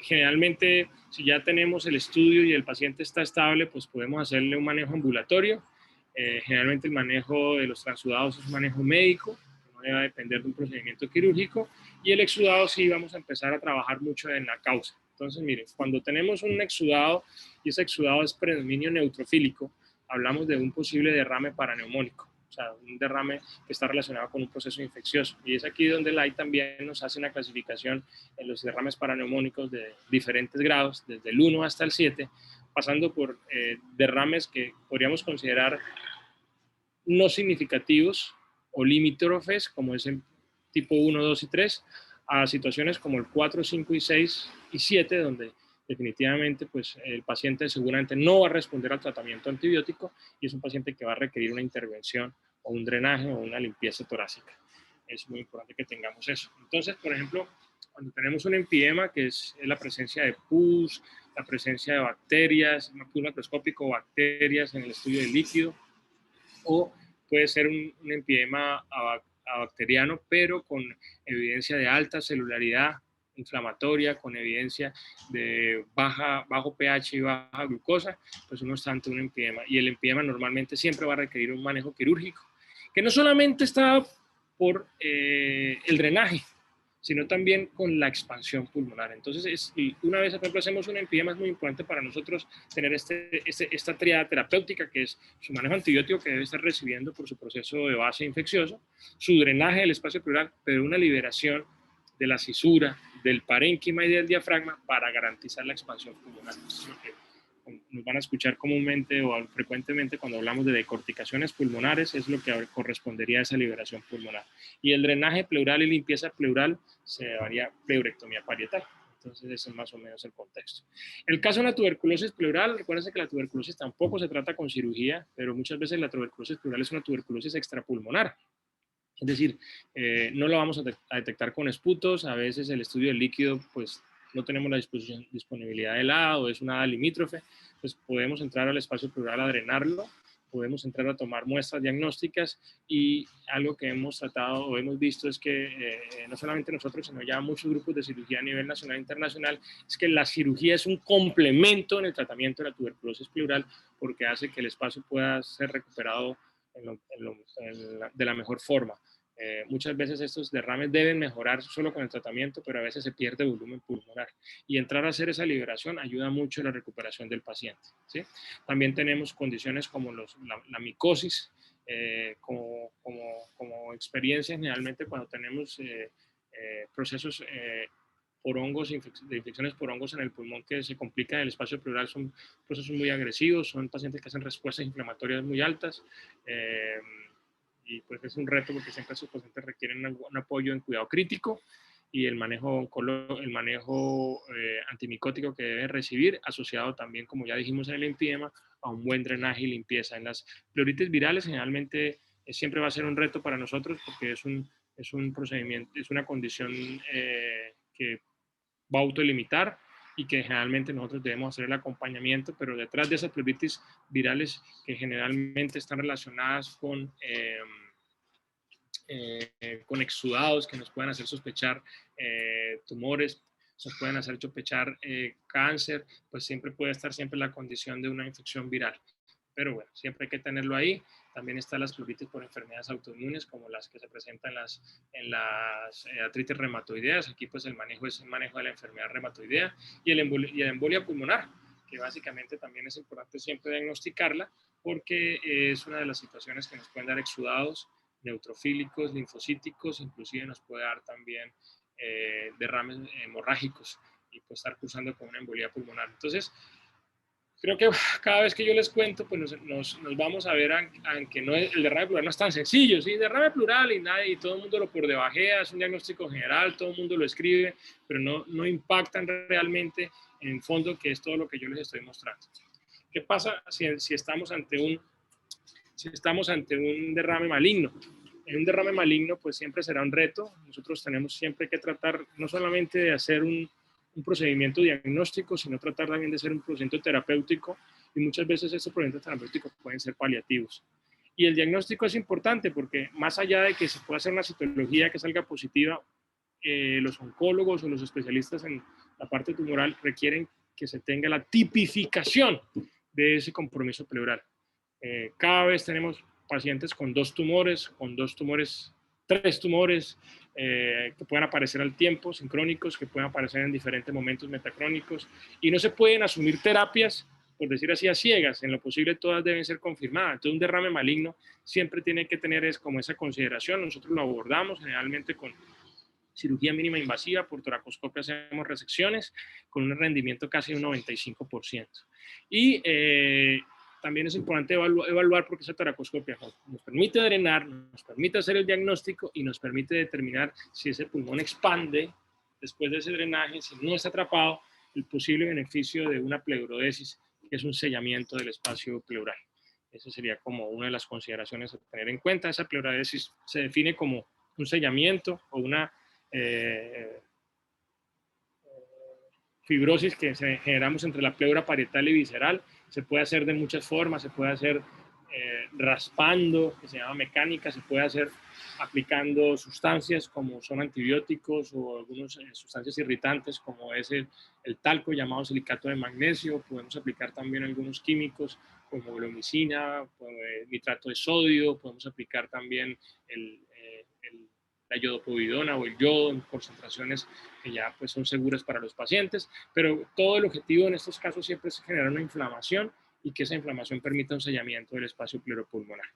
Generalmente, si ya tenemos el estudio y el paciente está estable, pues podemos hacerle un manejo ambulatorio. Generalmente el manejo de los transudados es un manejo médico, no debe depender de un procedimiento quirúrgico, y el exudado sí vamos a empezar a trabajar mucho en la causa. Entonces, miren, cuando tenemos un exudado y ese exudado es predominio neutrofílico, hablamos de un posible derrame paraneumónico, o sea, un derrame que está relacionado con un proceso infeccioso. Y es aquí donde la AI también nos hace una clasificación en los derrames paraneumónicos de diferentes grados, desde el 1 hasta el 7, pasando por derrames que podríamos considerar no significativos o limítrofes, como es el tipo 1, 2 y 3, a situaciones como el 4, 5 y 6 y 7, donde definitivamente pues, el paciente seguramente no va a responder al tratamiento antibiótico y es un paciente que va a requerir una intervención o un drenaje o una limpieza torácica. Es muy importante que tengamos eso. Entonces, por ejemplo, cuando tenemos un empiema, que es la presencia de pus, la presencia de bacterias, un pus macroscópico o bacterias en el estudio del líquido, o puede ser un empiema bacteriano, pero con evidencia de alta celularidad inflamatoria, con evidencia de bajo pH y baja glucosa, pues uno está ante un empiema. Y el empiema normalmente siempre va a requerir un manejo quirúrgico, que no solamente está por el drenaje, sino también con la expansión pulmonar. Entonces, una vez, por ejemplo, hacemos un empiema, es muy importante para nosotros tener esta triada terapéutica, que es su manejo antibiótico que debe estar recibiendo por su proceso de base infeccioso, su drenaje del espacio pleural, pero una liberación de la cisura, del parénquima y del diafragma para garantizar la expansión pulmonar. Eso es lo que nos van a escuchar comúnmente o frecuentemente cuando hablamos de decorticaciones pulmonares, es lo que correspondería a esa liberación pulmonar. Y el drenaje pleural y limpieza pleural se llamaría pleurectomía parietal. Entonces, ese es más o menos el contexto. El caso de la tuberculosis pleural, recuérdense que la tuberculosis tampoco se trata con cirugía, pero muchas veces la tuberculosis pleural es una tuberculosis extrapulmonar. Es decir, no lo vamos a detectar con esputos. A veces el estudio del líquido, pues no tenemos la disponibilidad de hada o es una hada limítrofe, pues podemos entrar al espacio pleural a drenarlo, podemos entrar a tomar muestras diagnósticas, y algo que hemos tratado o hemos visto es que no solamente nosotros, sino ya muchos grupos de cirugía a nivel nacional e internacional, es que la cirugía es un complemento en el tratamiento de la tuberculosis pleural, porque hace que el espacio pueda ser recuperado de la mejor forma. Muchas veces estos derrames deben mejorar solo con el tratamiento, pero a veces se pierde volumen pulmonar. Y entrar a hacer esa liberación ayuda mucho en la recuperación del paciente, ¿sí? También tenemos condiciones como la micosis, como experiencia generalmente cuando tenemos procesos por hongos, de infecciones por hongos en el pulmón que se complican en el espacio pleural, son procesos muy agresivos, son pacientes que hacen respuestas inflamatorias muy altas, y pues es un reto porque siempre esos pacientes requieren un apoyo en cuidado crítico y el manejo antimicótico que deben recibir, asociado también, como ya dijimos en el enfisema, a un buen drenaje y limpieza. En las pleuritis virales generalmente siempre va a ser un reto para nosotros porque es un procedimiento, es una condición que va a autolimitar y que generalmente nosotros debemos hacer el acompañamiento, pero detrás de esas pleuritis virales que generalmente están relacionadas con exudados que nos pueden hacer sospechar tumores, nos pueden hacer sospechar cáncer, pues siempre puede estar siempre la condición de una infección viral. Pero bueno, siempre hay que tenerlo ahí. También están las pleuritis por enfermedades autoinmunes, como las que se presentan en las artritis reumatoideas. Aquí pues el manejo es el manejo de la enfermedad reumatoidea y la embolia pulmonar, que básicamente también es importante siempre diagnosticarla, porque es una de las situaciones que nos pueden dar exudados neutrofílicos, linfocíticos, inclusive nos puede dar también derrames hemorrágicos y puede estar cursando con una embolía pulmonar. Entonces, creo que cada vez que yo les cuento, pues nos vamos a ver aunque no es, el derrame pleural no es tan sencillo, ¿sí? Derrame pleural y todo el mundo lo por debajea, es un diagnóstico general, todo el mundo lo escribe, pero no impactan realmente en el fondo, que es todo lo que yo les estoy mostrando. ¿Qué pasa si estamos ante un derrame maligno? En un derrame maligno, pues siempre será un reto. Nosotros tenemos siempre que tratar no solamente de hacer un procedimiento diagnóstico, sino tratar también de hacer un procedimiento terapéutico, y muchas veces estos procedimientos terapéuticos pueden ser paliativos. Y el diagnóstico es importante porque más allá de que se pueda hacer una citología que salga positiva, los oncólogos o los especialistas en la parte tumoral requieren que se tenga la tipificación de ese compromiso pleural. Cada vez tenemos pacientes con dos tumores, 3 tumores, que pueden aparecer al tiempo, sincrónicos, que pueden aparecer en diferentes momentos metacrónicos, y no se pueden asumir terapias, por decir así, a ciegas. En lo posible todas deben ser confirmadas. Entonces un derrame maligno siempre tiene que tener como esa consideración. Nosotros lo abordamos generalmente con cirugía mínima invasiva, por toracoscopia hacemos resecciones con un rendimiento casi de un 95%. Y también es importante evaluar porque esa toracoscopia nos permite drenar, nos permite hacer el diagnóstico y nos permite determinar si ese pulmón expande después de ese drenaje, si no está atrapado, el posible beneficio de una pleurodesis, que es un sellamiento del espacio pleural. Esa sería como una de las consideraciones a tener en cuenta. Esa pleurodesis se define como un sellamiento o una fibrosis que generamos entre la pleura parietal y visceral. Se puede hacer de muchas formas, se puede hacer raspando, que se llama mecánica, se puede hacer aplicando sustancias como son antibióticos o algunas sustancias irritantes como es el talco llamado silicato de magnesio. Podemos aplicar también algunos químicos como glomicina, nitrato de sodio, podemos aplicar también la iodopovidona o el yodo en concentraciones que ya pues son seguras para los pacientes, pero todo el objetivo en estos casos siempre es generar una inflamación y que esa inflamación permita un sellamiento del espacio pleuropulmonar.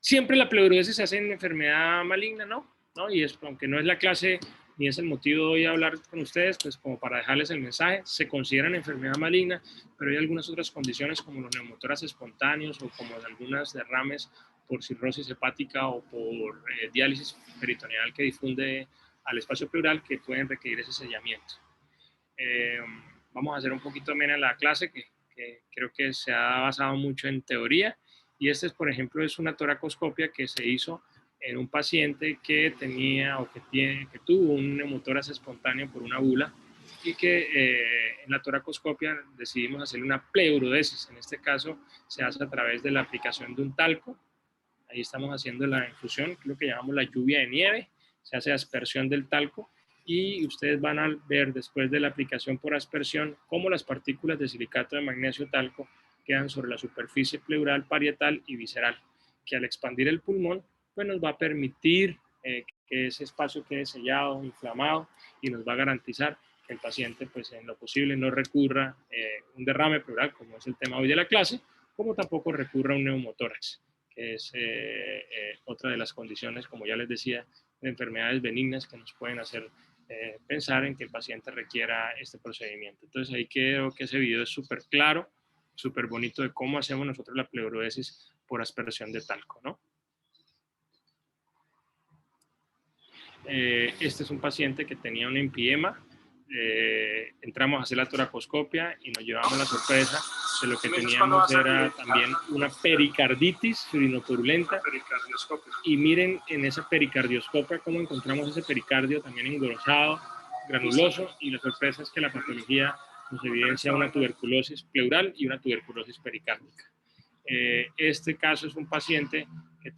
Siempre la pleurodesis se hace en enfermedad maligna, ¿no? Y aunque no es la clase ni es el motivo de hoy hablar con ustedes, pues como para dejarles el mensaje, se consideran enfermedad maligna, pero hay algunas otras condiciones como los neumotoras espontáneos o como algunas derrames por cirrosis hepática o por diálisis peritoneal que difunde al espacio pleural que pueden requerir ese sellamiento. Vamos a hacer un poquito amena la clase que creo que se ha basado mucho en teoría Y este, por ejemplo, es una toracoscopia que se hizo en un paciente que tenía o que tuvo un neumotórax espontáneo por una bula y que en la toracoscopia decidimos hacerle una pleurodesis. En este caso se hace a través de la aplicación de un talco. Ahí estamos haciendo la infusión, lo que llamamos la lluvia de nieve. Se hace aspersión del talco y ustedes van a ver después de la aplicación por aspersión cómo las partículas de silicato de magnesio talco quedan sobre la superficie pleural, parietal y visceral, que al expandir el pulmón pues nos va a permitir que ese espacio quede sellado, inflamado, y nos va a garantizar que el paciente pues en lo posible no recurra un derrame pleural, como es el tema hoy de la clase, como tampoco recurra a un neumotórax, que es otra de las condiciones, como ya les decía, de enfermedades benignas que nos pueden hacer pensar en que el paciente requiera este procedimiento. Entonces ahí creo que ese video es súper claro, súper bonito de cómo hacemos nosotros la pleurodesis por aspersión de talco, ¿no? Este es un paciente que tenía un empiema. Entramos a hacer la toracoscopia y nos llevamos la sorpresa de lo que teníamos era también una pericarditis urinopurulenta. Y miren en esa pericardioscopia cómo encontramos ese pericardio también engrosado, granuloso, y la sorpresa es que la patología nos evidencia una tuberculosis pleural y una tuberculosis pericárdica. Este caso es un paciente que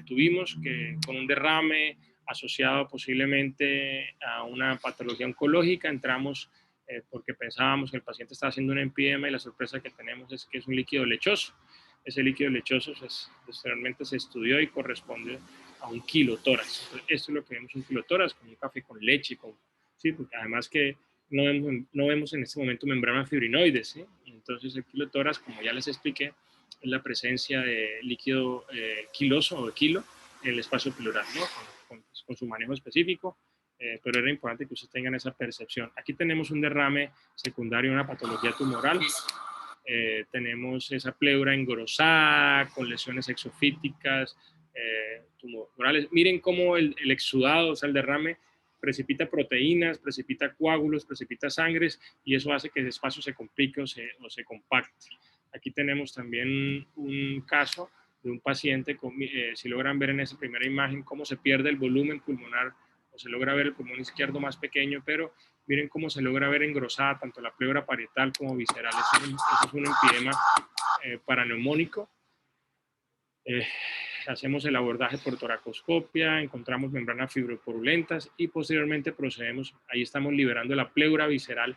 tuvimos con un derrame asociado posiblemente a una patología oncológica. Entramos porque pensábamos que el paciente estaba haciendo un empiema y la sorpresa que tenemos es que es un líquido lechoso. Ese líquido lechoso posteriormente se estudió y corresponde a un kilotórax. Entonces, esto es lo que vemos, un kilotórax con un café con leche, ¿sí? Porque además que no vemos en este momento membranas fibrinoides, ¿sí? Entonces el kilotórax, como ya les expliqué, es la presencia de líquido quiloso o de kilo en el espacio pleural, ¿no? Con su manejo específico, pero era importante que ustedes tengan esa percepción. Aquí tenemos un derrame secundario, una patología tumoral. Tenemos esa pleura engrosada, con lesiones exofíticas, tumorales. Miren cómo el exudado, o sea, el derrame, precipita proteínas, precipita coágulos, precipita sangres, y eso hace que el espacio se complique o se compacte. Aquí tenemos también un caso de un paciente, si logran ver en esa primera imagen cómo se pierde el volumen pulmonar, o se logra ver el pulmón izquierdo más pequeño, pero miren cómo se logra ver engrosada tanto la pleura parietal como visceral. Eso es un empiema paraneumónico. Hacemos el abordaje por toracoscopia, encontramos membranas fibropurulentas y posteriormente procedemos, ahí estamos liberando la pleura visceral,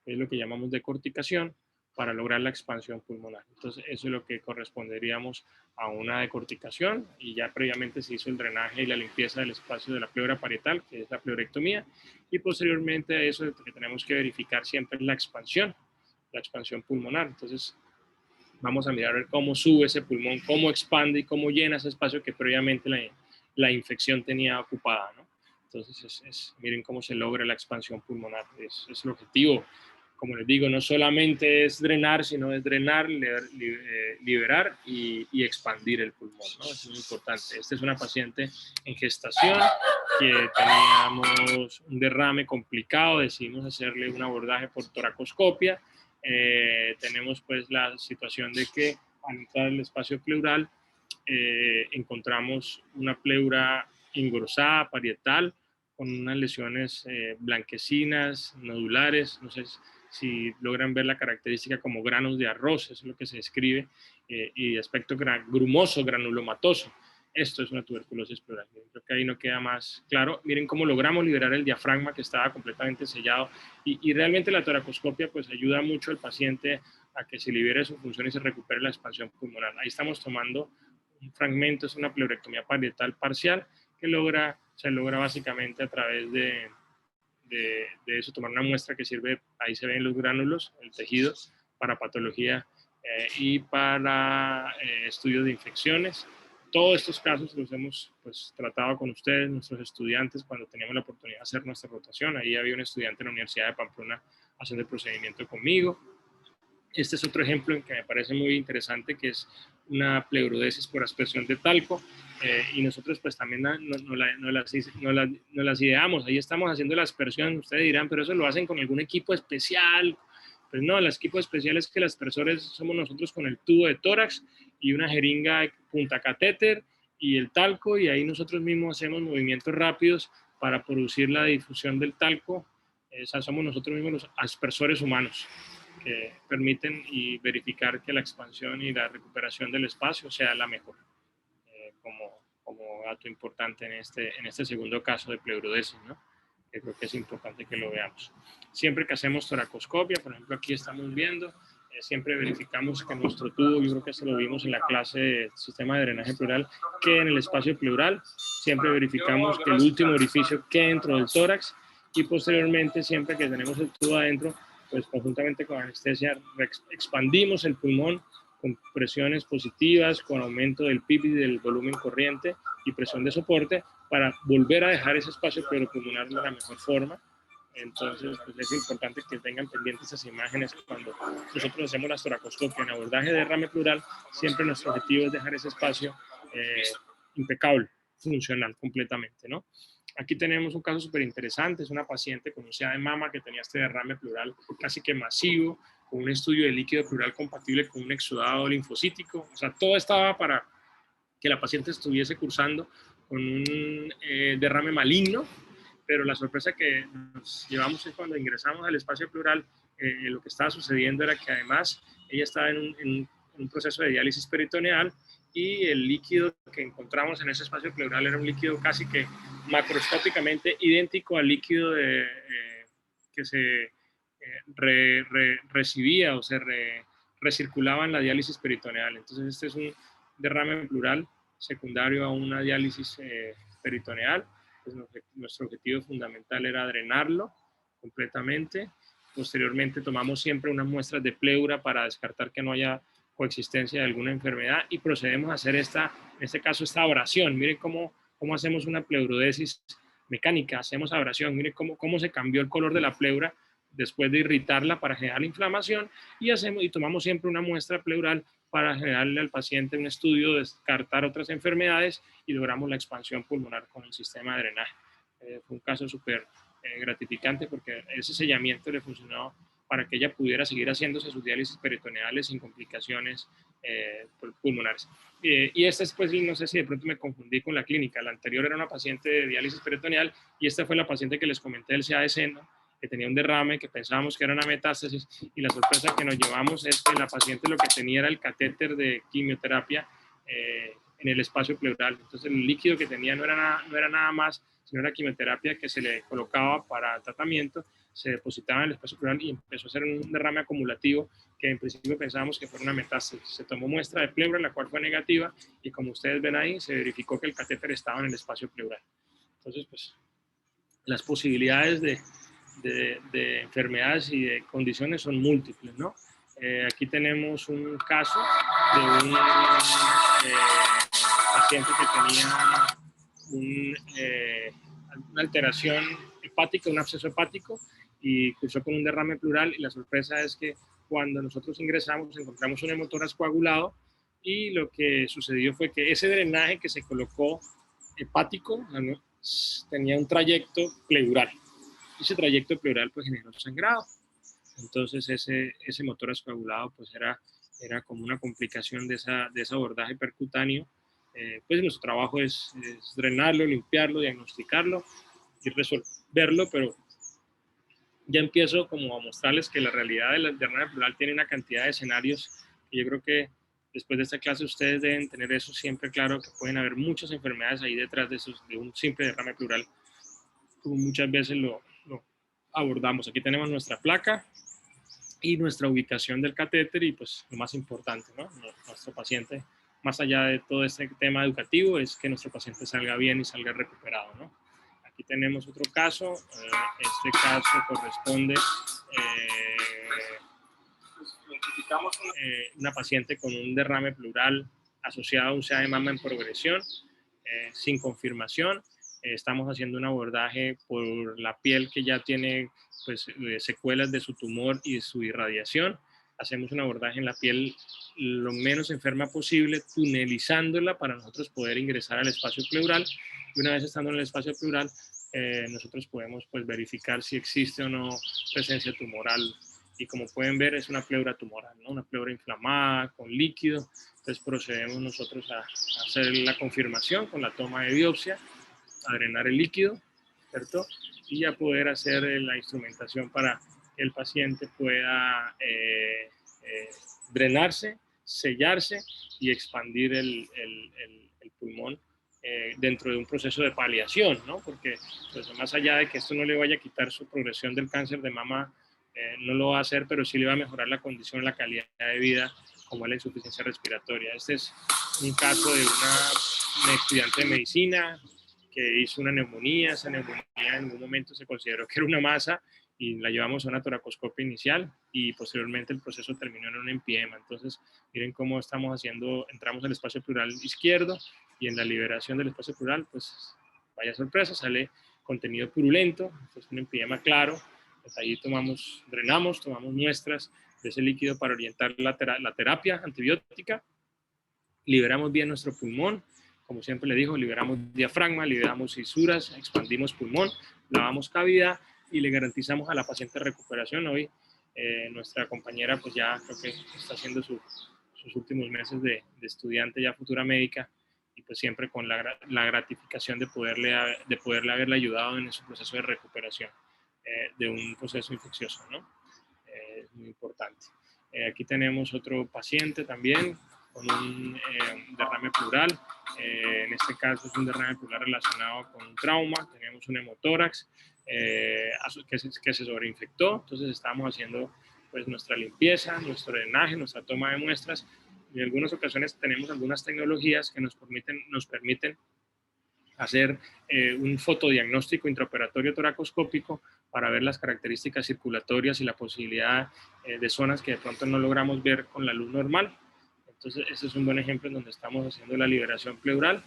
que es lo que llamamos decorticación, para lograr la expansión pulmonar. Entonces, eso es lo que corresponderíamos a una decorticación, y ya previamente se hizo el drenaje y la limpieza del espacio de la pleura parietal, que es la pleurectomía, y posteriormente a eso lo que tenemos que verificar siempre es la expansión pulmonar. Entonces, vamos a mirar cómo sube ese pulmón, cómo expande y cómo llena ese espacio que previamente la infección tenía ocupada, ¿no? Entonces, miren cómo se logra la expansión pulmonar. Es el objetivo. Como les digo, no solamente es drenar, sino es drenar, liberar y expandir el pulmón, ¿no? Es muy importante. Esta es una paciente en gestación que teníamos un derrame complicado, decidimos hacerle un abordaje por toracoscopia. Tenemos pues la situación de que al entrar al espacio pleural encontramos una pleura engrosada, parietal, con unas lesiones blanquecinas, nodulares, no sé si logran ver la característica como granos de arroz, eso es lo que se describe, y de aspecto grumoso, granulomatoso. Esto es una tuberculosis pleural. Creo que ahí no queda más claro. Miren cómo logramos liberar el diafragma que estaba completamente sellado, y realmente la toracoscopia pues ayuda mucho al paciente a que se libere su función y se recupere la expansión pulmonar. Ahí estamos tomando un fragmento, es una pleurectomía parietal parcial que se logra básicamente a través de eso, tomar una muestra que sirve, ahí se ven los gránulos, el tejido, para patología y para estudios de infecciones. Todos estos casos los hemos pues, tratado con ustedes, nuestros estudiantes, cuando teníamos la oportunidad de hacer nuestra rotación. Ahí había un estudiante de la Universidad de Pamplona haciendo el procedimiento conmigo. Este es otro ejemplo en que me parece muy interesante, que es una pleurodesis por aspersión de talco, y nosotros pues también no las ideamos. Ahí estamos haciendo la aspersión. Ustedes dirán, pero eso lo hacen con algún equipo especial, Pues no, el equipo especial es que las aspersores somos nosotros con el tubo de tórax y una jeringa punta catéter y el talco, y ahí nosotros mismos hacemos movimientos rápidos para producir la difusión del talco. Somos nosotros mismos los aspersores humanos que permiten y verificar que la expansión y la recuperación del espacio sea la mejor, como dato importante en este segundo caso de pleurodesis, ¿no? Que creo que es importante que lo veamos. Siempre que hacemos toracoscopia, por ejemplo, aquí estamos viendo, siempre verificamos que nuestro tubo, yo creo que se lo vimos en la clase de sistema de drenaje pleural, quede en el espacio pleural. Siempre verificamos que el último orificio quede dentro del tórax, y posteriormente, siempre que tenemos el tubo adentro, pues conjuntamente con anestesia expandimos el pulmón con presiones positivas, con aumento del PIB y del volumen corriente y presión de soporte, para volver a dejar ese espacio pleuropulmonar de la mejor forma. Entonces, pues es importante que tengan pendientes esas imágenes cuando nosotros hacemos la toracoscopia. En abordaje de derrame pleural, siempre nuestro objetivo es dejar ese espacio impecable, funcional completamente, ¿no? Aquí tenemos un caso súper interesante, es una paciente con UCA de mama que tenía este derrame pleural casi que masivo, con un estudio de líquido pleural compatible con un exudado linfocítico. O sea, todo estaba para que la paciente estuviese cursando con un derrame maligno, pero la sorpresa que nos llevamos es cuando ingresamos al espacio pleural, lo que estaba sucediendo era que además ella estaba en un proceso de diálisis peritoneal, y el líquido que encontramos en ese espacio pleural era un líquido casi que macroscópicamente idéntico al líquido que se recibía o se recirculaba en la diálisis peritoneal. Entonces este es un derrame pleural secundario a una diálisis peritoneal. Pues nuestro objetivo fundamental era drenarlo completamente. Posteriormente tomamos siempre unas muestras de pleura para descartar que no haya coexistencia de alguna enfermedad, y procedemos a hacer en este caso, esta abrasión. Miren cómo hacemos una pleurodesis mecánica, hacemos abrasión. Miren cómo se cambió el color de la pleura después de irritarla para generar la inflamación, y tomamos siempre una muestra pleural para generarle al paciente un estudio, descartar otras enfermedades, y logramos la expansión pulmonar con el sistema de drenaje. Fue un caso súper gratificante, porque ese sellamiento le funcionó para que ella pudiera seguir haciéndose sus diálisis peritoneales sin complicaciones pulmonares. Y esta es, pues, no sé si de pronto me confundí con la clínica. La anterior era una paciente de diálisis peritoneal, y esta fue la paciente que les comenté del CA de seno, que tenía un derrame, que pensábamos que era una metástasis, y la sorpresa que nos llevamos es que la paciente lo que tenía era el catéter de quimioterapia en el espacio pleural. Entonces el líquido que tenía no era nada más, sino la quimioterapia que se le colocaba para tratamiento, se depositaba en el espacio pleural, y empezó a ser un derrame acumulativo que en principio pensábamos que fuera una metástasis. Se tomó muestra de pleura, la cual fue negativa, y como ustedes ven ahí, se verificó que el catéter estaba en el espacio pleural. Entonces, pues, las posibilidades de enfermedades y de condiciones son múltiples, ¿no? Aquí tenemos un caso de un paciente que tenía una alteración hepática, un absceso hepático, y cursó con un derrame pleural, y la sorpresa es que cuando nosotros ingresamos encontramos un hemotórax coagulado, y lo que sucedió fue que ese drenaje que se colocó hepático tenía un trayecto pleural. Ese trayecto pleural pues generó sangrado. Entonces ese hemotórax coagulado pues era como una complicación de ese abordaje percutáneo. Pues nuestro trabajo es drenarlo, limpiarlo, diagnosticarlo y resolverlo, pero ya empiezo como a mostrarles que la realidad del derrame pleural tiene una cantidad de escenarios, y yo creo que después de esta clase ustedes deben tener eso siempre claro, que pueden haber muchas enfermedades ahí detrás de un simple derrame pleural, como muchas veces lo abordamos. Aquí tenemos nuestra placa y nuestra ubicación del catéter, y pues lo más importante, ¿no? Nuestro paciente, más allá de todo este tema educativo, es que nuestro paciente salga bien y salga recuperado, ¿no? Aquí tenemos otro caso. Este caso corresponde una paciente con un derrame pleural asociado a un CA de mama en progresión, sin confirmación. Estamos haciendo un abordaje por la piel que ya tiene pues, secuelas de su tumor y de su irradiación. Hacemos un abordaje en la piel lo menos enferma posible, tunelizándola para nosotros poder ingresar al espacio pleural. Y una vez estando en el espacio pleural, nosotros podemos pues, verificar si existe o no presencia tumoral y como pueden ver es una pleura tumoral, ¿no? Una pleura inflamada con líquido. Entonces procedemos nosotros a hacer la confirmación con la toma de biopsia, a drenar el líquido, ¿cierto? Y a poder hacer la instrumentación para que el paciente pueda drenarse, sellarse y expandir el pulmón dentro de un proceso de paliación, ¿no? Porque pues, más allá de que esto no le vaya a quitar su progresión del cáncer de mama, no lo va a hacer, pero sí le va a mejorar la condición, la calidad de vida, como es la insuficiencia respiratoria. Este es un caso de una estudiante de medicina que hizo una neumonía. Esa neumonía en un momento se consideró que era una masa y la llevamos a una toracoscopia inicial y posteriormente el proceso terminó en un empiema. Entonces, miren cómo estamos haciendo, entramos al espacio pleural izquierdo y en la liberación del espacio pleural, pues vaya sorpresa, sale contenido purulento, es un empiema claro. Pues ahí drenamos, tomamos muestras de ese líquido para orientar la terapia antibiótica, liberamos bien nuestro pulmón, como siempre le digo, liberamos diafragma, liberamos fisuras, expandimos pulmón, lavamos cavidad y le garantizamos a la paciente recuperación. Hoy nuestra compañera pues ya creo que está haciendo sus últimos meses de estudiante, ya futura médica, y pues siempre con la gratificación de poderle haberle ayudado en su proceso de recuperación de un proceso infeccioso, ¿no? Es muy importante. Aquí tenemos otro paciente también con un derrame pleural. En este caso es un derrame pleural relacionado con un trauma. Tenemos un hemotórax que se sobreinfectó. Entonces estamos haciendo pues nuestra limpieza, nuestro drenaje, nuestra toma de muestras. En algunas ocasiones tenemos algunas tecnologías que nos permiten hacer un fotodiagnóstico intraoperatorio toracoscópico para ver las características circulatorias y la posibilidad de zonas que de pronto no logramos ver con la luz normal. Entonces, ese es un buen ejemplo en donde estamos haciendo la liberación pleural,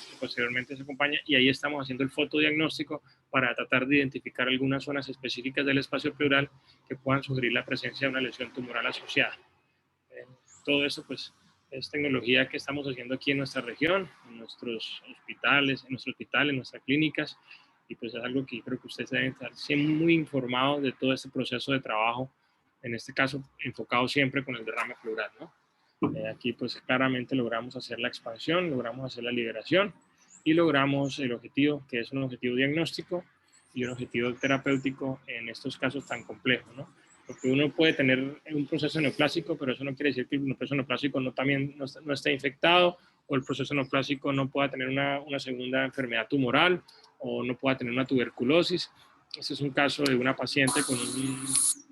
que posteriormente se acompaña, y ahí estamos haciendo el fotodiagnóstico para tratar de identificar algunas zonas específicas del espacio pleural que puedan sugerir la presencia de una lesión tumoral asociada. Todo eso, pues, es tecnología que estamos haciendo aquí en nuestra región, en nuestros hospitales, en nuestras clínicas, y pues es algo que creo que ustedes deben estar siempre muy informados de todo este proceso de trabajo, en este caso enfocado siempre con el derrame pleural, ¿no? Aquí pues claramente logramos hacer la expansión, logramos hacer la liberación y logramos el objetivo, que es un objetivo diagnóstico y un objetivo terapéutico en estos casos tan complejos, ¿no? Porque uno puede tener un proceso neoplásico, pero eso no quiere decir que el proceso neoplásico no esté infectado, o el proceso neoplásico no pueda tener una segunda enfermedad tumoral, o no pueda tener una tuberculosis. Este es un caso de una paciente con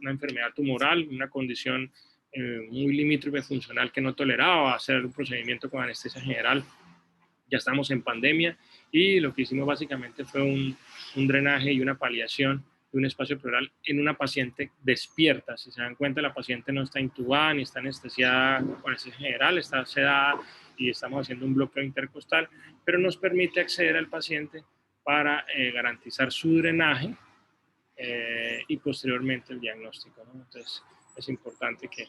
una enfermedad tumoral, una condición muy limítrofe funcional que no toleraba hacer un procedimiento con anestesia general. Ya estamos en pandemia y lo que hicimos básicamente fue un drenaje y una paliación de un espacio pleural en una paciente despierta. Si se dan cuenta, la paciente no está intubada ni está anestesiada con anestesia general, está sedada y estamos haciendo un bloqueo intercostal, pero nos permite acceder al paciente para garantizar su drenaje y posteriormente el diagnóstico, ¿no? Entonces es importante que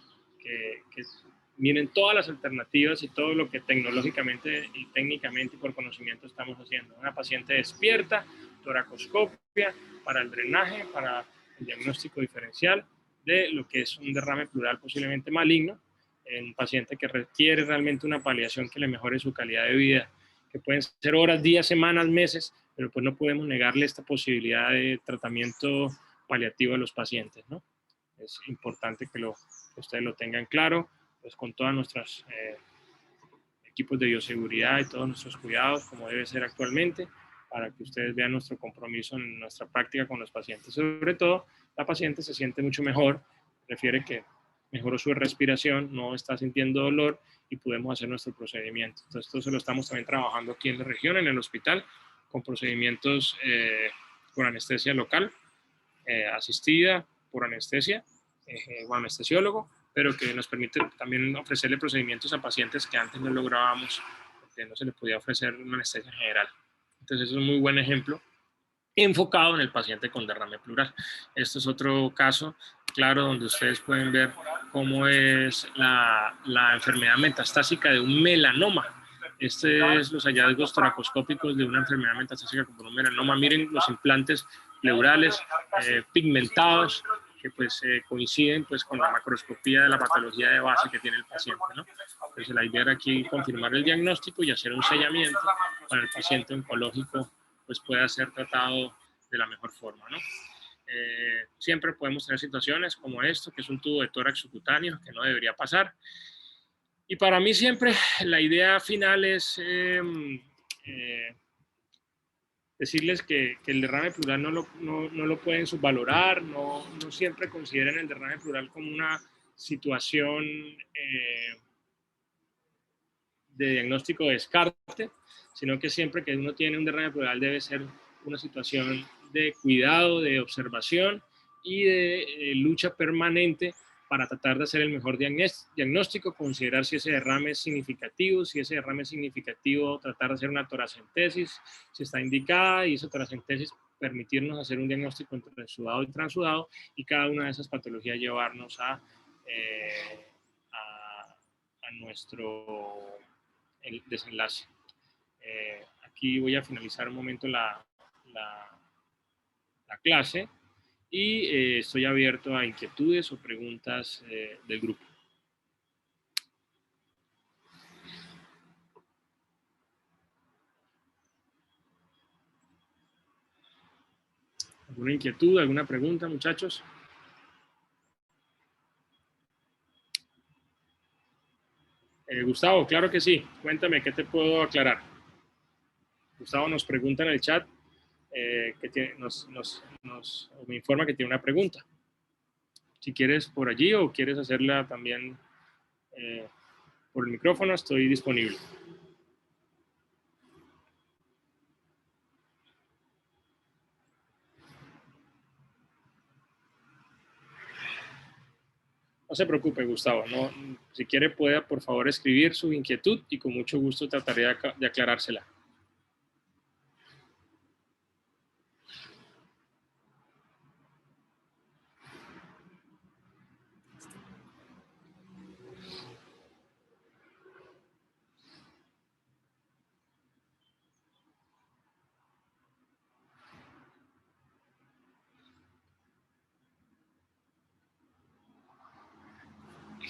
miren todas las alternativas y todo lo que tecnológicamente y técnicamente y por conocimiento estamos haciendo. Una paciente despierta, toracoscopia para el drenaje, para el diagnóstico diferencial de lo que es un derrame pleural posiblemente maligno en un paciente que requiere realmente una paliación que le mejore su calidad de vida, que pueden ser horas, días, semanas, meses, pero pues no podemos negarle esta posibilidad de tratamiento paliativo a los pacientes, ¿no? Es importante que ustedes lo tengan claro, pues con todos nuestros equipos de bioseguridad y todos nuestros cuidados, como debe ser actualmente, para que ustedes vean nuestro compromiso en nuestra práctica con los pacientes. Sobre todo, la paciente se siente mucho mejor, refiere que mejoró su respiración, no está sintiendo dolor y podemos hacer nuestro procedimiento. Entonces, esto se lo estamos también trabajando aquí en la región, en el hospital, con procedimientos con anestesia local, asistida por anestesia o anestesiólogo, pero que nos permite también ofrecerle procedimientos a pacientes que antes no lográbamos porque no se les podía ofrecer una anestesia general. Entonces, es un muy buen ejemplo enfocado en el paciente con derrame pleural. Este es otro caso claro donde ustedes pueden ver cómo es la enfermedad metastásica de un melanoma. Este es los hallazgos toracoscópicos de una enfermedad metastásica por un melanoma. Miren los implantes pleurales pigmentados, pues coinciden pues con la macroscopía de la patología de base que tiene el paciente, ¿no? Entonces la idea era aquí confirmar el diagnóstico y hacer un sellamiento para el paciente oncológico pues pueda ser tratado de la mejor forma, ¿no? Siempre podemos tener situaciones como esto, que es un tubo de tórax subcutáneo, que no debería pasar. Y para mí siempre la idea final es decirles que el derrame pleural no lo pueden subvalorar, no siempre consideren el derrame pleural como una situación de diagnóstico de descarte, sino que siempre que uno tiene un derrame pleural debe ser una situación de cuidado, de observación y de lucha permanente para tratar de hacer el mejor diagnóstico, considerar si ese derrame es significativo, tratar de hacer una toracentesis, si está indicada, y esa toracentesis permitirnos hacer un diagnóstico entre sudado y transudado, y cada una de esas patologías llevarnos a nuestro el desenlace. Aquí voy a finalizar un momento la clase y estoy abierto a inquietudes o preguntas del grupo. ¿Alguna inquietud, alguna pregunta, muchachos? Gustavo, claro que sí. Cuéntame, ¿qué te puedo aclarar? Gustavo nos pregunta en el chat, me informa que tiene una pregunta. Si quieres por allí o quieres hacerla también por el micrófono, estoy disponible. No se preocupe, Gustavo. No, si quiere, puede, por favor, escribir su inquietud y con mucho gusto trataré de aclarársela.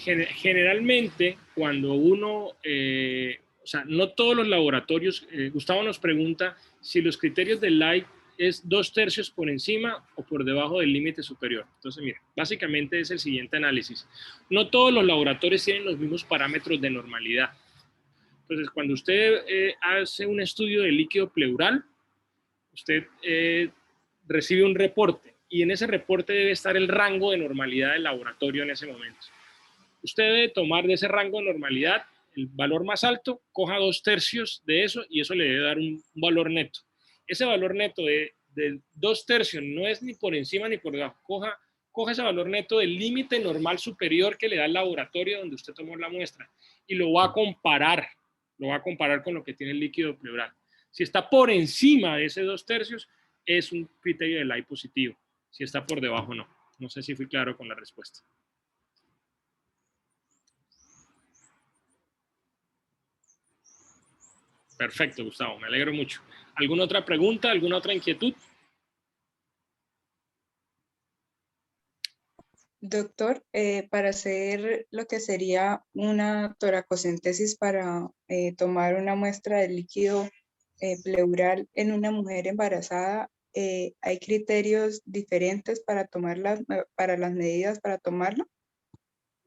Generalmente, cuando uno, o sea, no todos los laboratorios, Gustavo nos pregunta si los criterios del Light es 2/3 por encima o por debajo del límite superior. Entonces, mira, básicamente es el siguiente análisis. No todos los laboratorios tienen los mismos parámetros de normalidad. Entonces, cuando usted hace un estudio de líquido pleural, usted recibe un reporte y en ese reporte debe estar el rango de normalidad del laboratorio en ese momento. Usted debe tomar de ese rango de normalidad el valor más alto, coja 2/3 de eso y eso le debe dar un valor neto. Ese valor neto de 2/3 no es ni por encima ni por debajo. Coja ese valor neto del límite normal superior que le da el laboratorio donde usted tomó la muestra y lo va a comparar con lo que tiene el líquido pleural. Si está por encima de ese 2/3, es un criterio de Light positivo. Si está por debajo, no. No sé si fui claro con la respuesta. Perfecto, Gustavo, me alegro mucho. ¿Alguna otra pregunta, alguna otra inquietud? Doctor, para hacer lo que sería una toracocentesis para tomar una muestra de líquido pleural en una mujer embarazada, ¿hay criterios diferentes para para las medidas para tomarlo?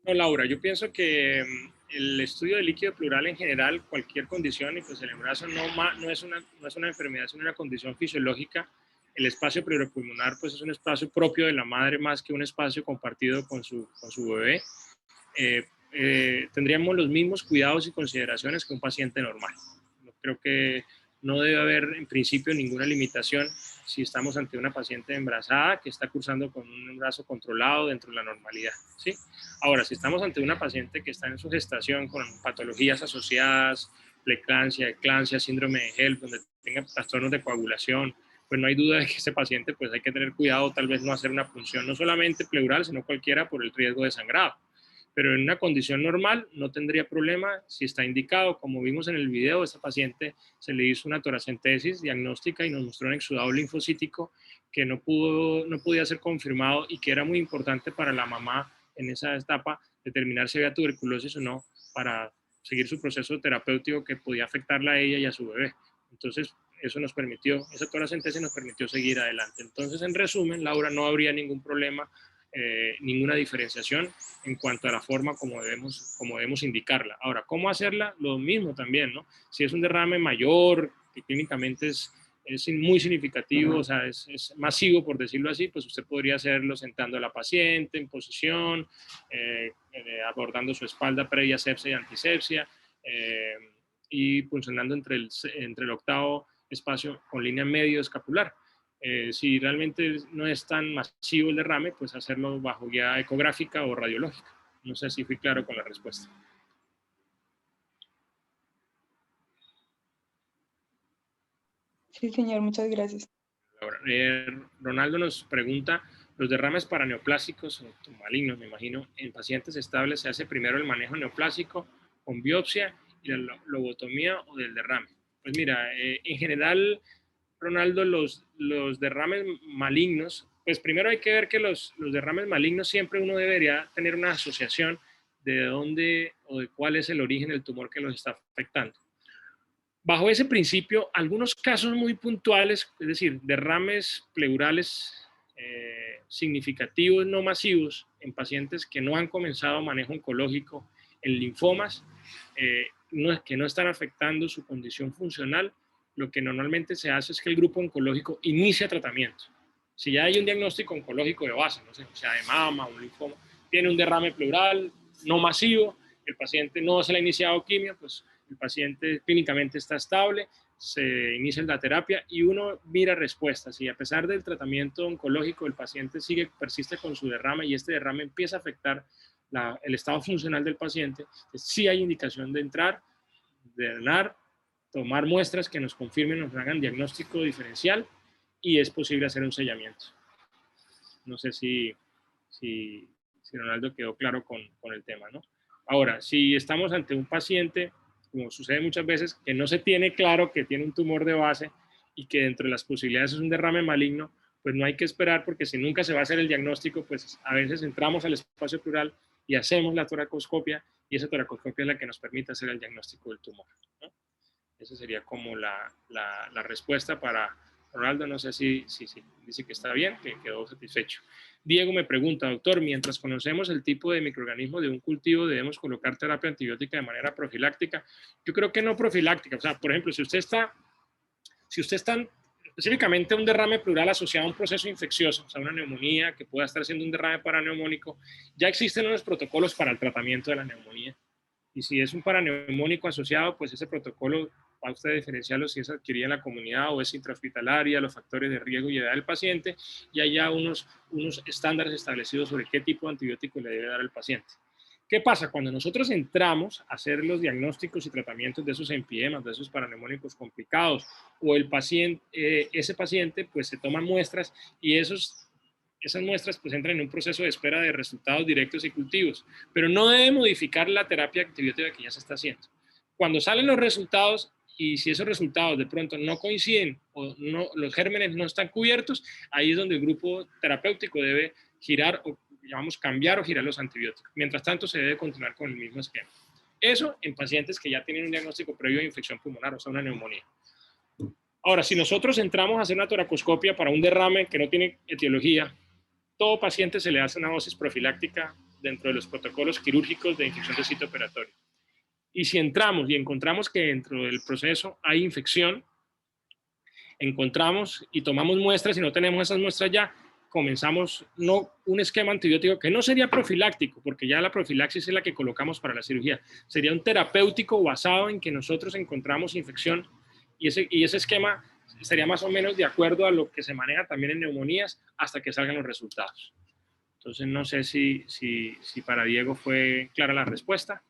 No, Laura, yo pienso que el estudio de líquido pleural en general, cualquier condición, y pues el embarazo no es una enfermedad, sino una condición fisiológica. El espacio pleuropulmonar pues es un espacio propio de la madre más que un espacio compartido con su bebé. Tendríamos los mismos cuidados y consideraciones que un paciente normal. Creo que no debe haber en principio ninguna limitación si estamos ante una paciente embarazada que está cursando con un embarazo controlado dentro de la normalidad, ¿sí? Ahora, si estamos ante una paciente que está en su gestación con patologías asociadas, preeclampsia, eclampsia, síndrome de HELLP, donde tenga trastornos de coagulación, pues no hay duda de que ese paciente pues hay que tener cuidado, tal vez no hacer una punción no solamente pleural, sino cualquiera por el riesgo de sangrado. pero en una condición normal no tendría problema si está indicado. Como vimos en el video, a esta paciente se le hizo una toracentesis diagnóstica y nos mostró un exudado linfocítico que no podía ser confirmado y que era muy importante para la mamá en esa etapa determinar si había tuberculosis o no para seguir su proceso terapéutico que podía afectarla a ella y a su bebé. Entonces, eso nos permitió, esa toracentesis nos permitió seguir adelante. Entonces, en resumen, Laura, no habría ningún problema, ninguna diferenciación en cuanto a la forma como debemos indicarla. Ahora, ¿cómo hacerla? Lo mismo también, ¿no? Si es un derrame mayor, que clínicamente es muy significativo, o sea, es masivo, por decirlo así, pues usted podría hacerlo sentando a la paciente en posición, abordando su espalda previa sepsia y antisepsia, y funcionando entre el octavo espacio con línea medio escapular. Si realmente no es tan masivo el derrame, pues hacerlo bajo guía ecográfica o radiológica. No sé si fui claro con la respuesta. Sí, señor, muchas gracias. Ahora, Ronaldo nos pregunta, los derrames paraneoplásicos o malignos, me imagino, en pacientes estables se hace primero el manejo neoplásico con biopsia y la lobotomía o del derrame. Pues mira, en general, Ronaldo, los derrames malignos, pues primero hay que ver que los derrames malignos siempre uno debería tener una asociación de dónde o de cuál es el origen del tumor que los está afectando. Bajo ese principio, algunos casos muy puntuales, es decir, derrames pleurales significativos no masivos en pacientes que no han comenzado manejo oncológico en linfomas, que no están afectando su condición funcional, lo que normalmente se hace es que el grupo oncológico inicia tratamiento. Si ya hay un diagnóstico oncológico de base, no sé, o sea de mama, un linfoma, tiene un derrame pleural no masivo, el paciente no se le ha iniciado quimio, pues el paciente clínicamente está estable, se inicia la terapia y uno mira respuestas. Y a pesar del tratamiento oncológico, el paciente persiste con su derrame y este derrame empieza a afectar el estado funcional del paciente, sí hay indicación de entrar, de drenar, tomar muestras que nos confirmen, nos hagan diagnóstico diferencial y es posible hacer un sellamiento. No sé si Ronaldo quedó claro con el tema, ¿no? Ahora, si estamos ante un paciente, como sucede muchas veces, que no se tiene claro que tiene un tumor de base y que dentro de las posibilidades es un derrame maligno, pues no hay que esperar porque si nunca se va a hacer el diagnóstico, pues a veces entramos al espacio pleural y hacemos la toracoscopia y esa toracoscopia es la que nos permite hacer el diagnóstico del tumor, ¿no? Esa sería como la respuesta para Ronaldo. No sé si dice que está bien, que quedó satisfecho. Diego me pregunta, doctor, mientras conocemos el tipo de microorganismo de un cultivo, ¿debemos colocar terapia antibiótica de manera profiláctica? Yo creo que no profiláctica. O sea, por ejemplo, si usted está específicamente un derrame pleural asociado a un proceso infeccioso, o sea, una neumonía que pueda estar siendo un derrame paraneumónico, ya existen unos protocolos para el tratamiento de la neumonía. Y si es un paraneumónico asociado, pues ese protocolo va a usted diferenciarlo si es adquirido en la comunidad o es intrahospitalaria, los factores de riesgo y edad del paciente, y hay ya unos estándares establecidos sobre qué tipo de antibiótico le debe dar al paciente. ¿Qué pasa? Cuando nosotros entramos a hacer los diagnósticos y tratamientos de esos empidemas, de esos paraneumónicos complicados, o ese paciente pues se toman muestras y esas muestras pues entran en un proceso de espera de resultados directos y cultivos, pero no debe modificar la terapia antibiótica que ya se está haciendo. Cuando salen los resultados y si esos resultados de pronto no coinciden o no, los gérmenes no están cubiertos, ahí es donde el grupo terapéutico debe girar o llamamos cambiar o girar los antibióticos. Mientras tanto, se debe continuar con el mismo esquema. Eso en pacientes que ya tienen un diagnóstico previo de infección pulmonar, o sea, una neumonía. Ahora, si nosotros entramos a hacer una toracoscopia para un derrame que no tiene etiología, todo paciente se le hace una dosis profiláctica dentro de los protocolos quirúrgicos de infección de sitio operatorio. Y si entramos y encontramos que dentro del proceso hay infección, encontramos y tomamos muestras y no tenemos esas muestras ya, comenzamos un esquema antibiótico que no sería profiláctico, porque ya la profilaxis es la que colocamos para la cirugía, sería un terapéutico basado en que nosotros encontramos infección y ese esquema sería más o menos de acuerdo a lo que se maneja también en neumonías hasta que salgan los resultados. Entonces no sé si para Diego fue clara la respuesta.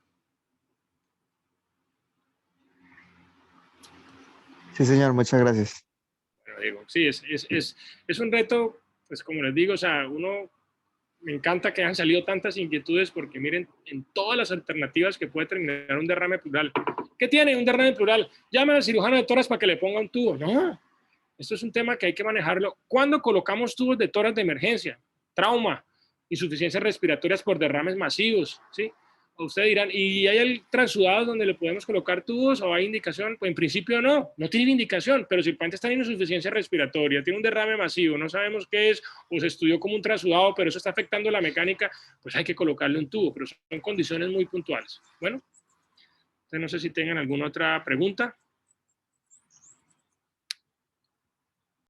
Sí, señor, muchas gracias. Bueno, Diego, sí, es un reto, pues como les digo, o sea, uno me encanta que hayan salido tantas inquietudes porque miren en todas las alternativas que puede terminar un derrame pleural. ¿Qué tiene un derrame pleural? Llamen al cirujano de tórax para que le ponga un tubo. No, esto es un tema que hay que manejarlo. ¿Cuándo colocamos tubos de tórax de emergencia? Trauma, insuficiencias respiratorias por derrames masivos, ¿sí? O ustedes dirán, ¿y hay transudados donde le podemos colocar tubos o hay indicación? Pues en principio no tiene indicación, pero si el paciente está en insuficiencia respiratoria, tiene un derrame masivo, no sabemos qué es, o se estudió como un transudado, pero eso está afectando la mecánica, pues hay que colocarle un tubo, pero son condiciones muy puntuales. Bueno, entonces no sé si tengan alguna otra pregunta.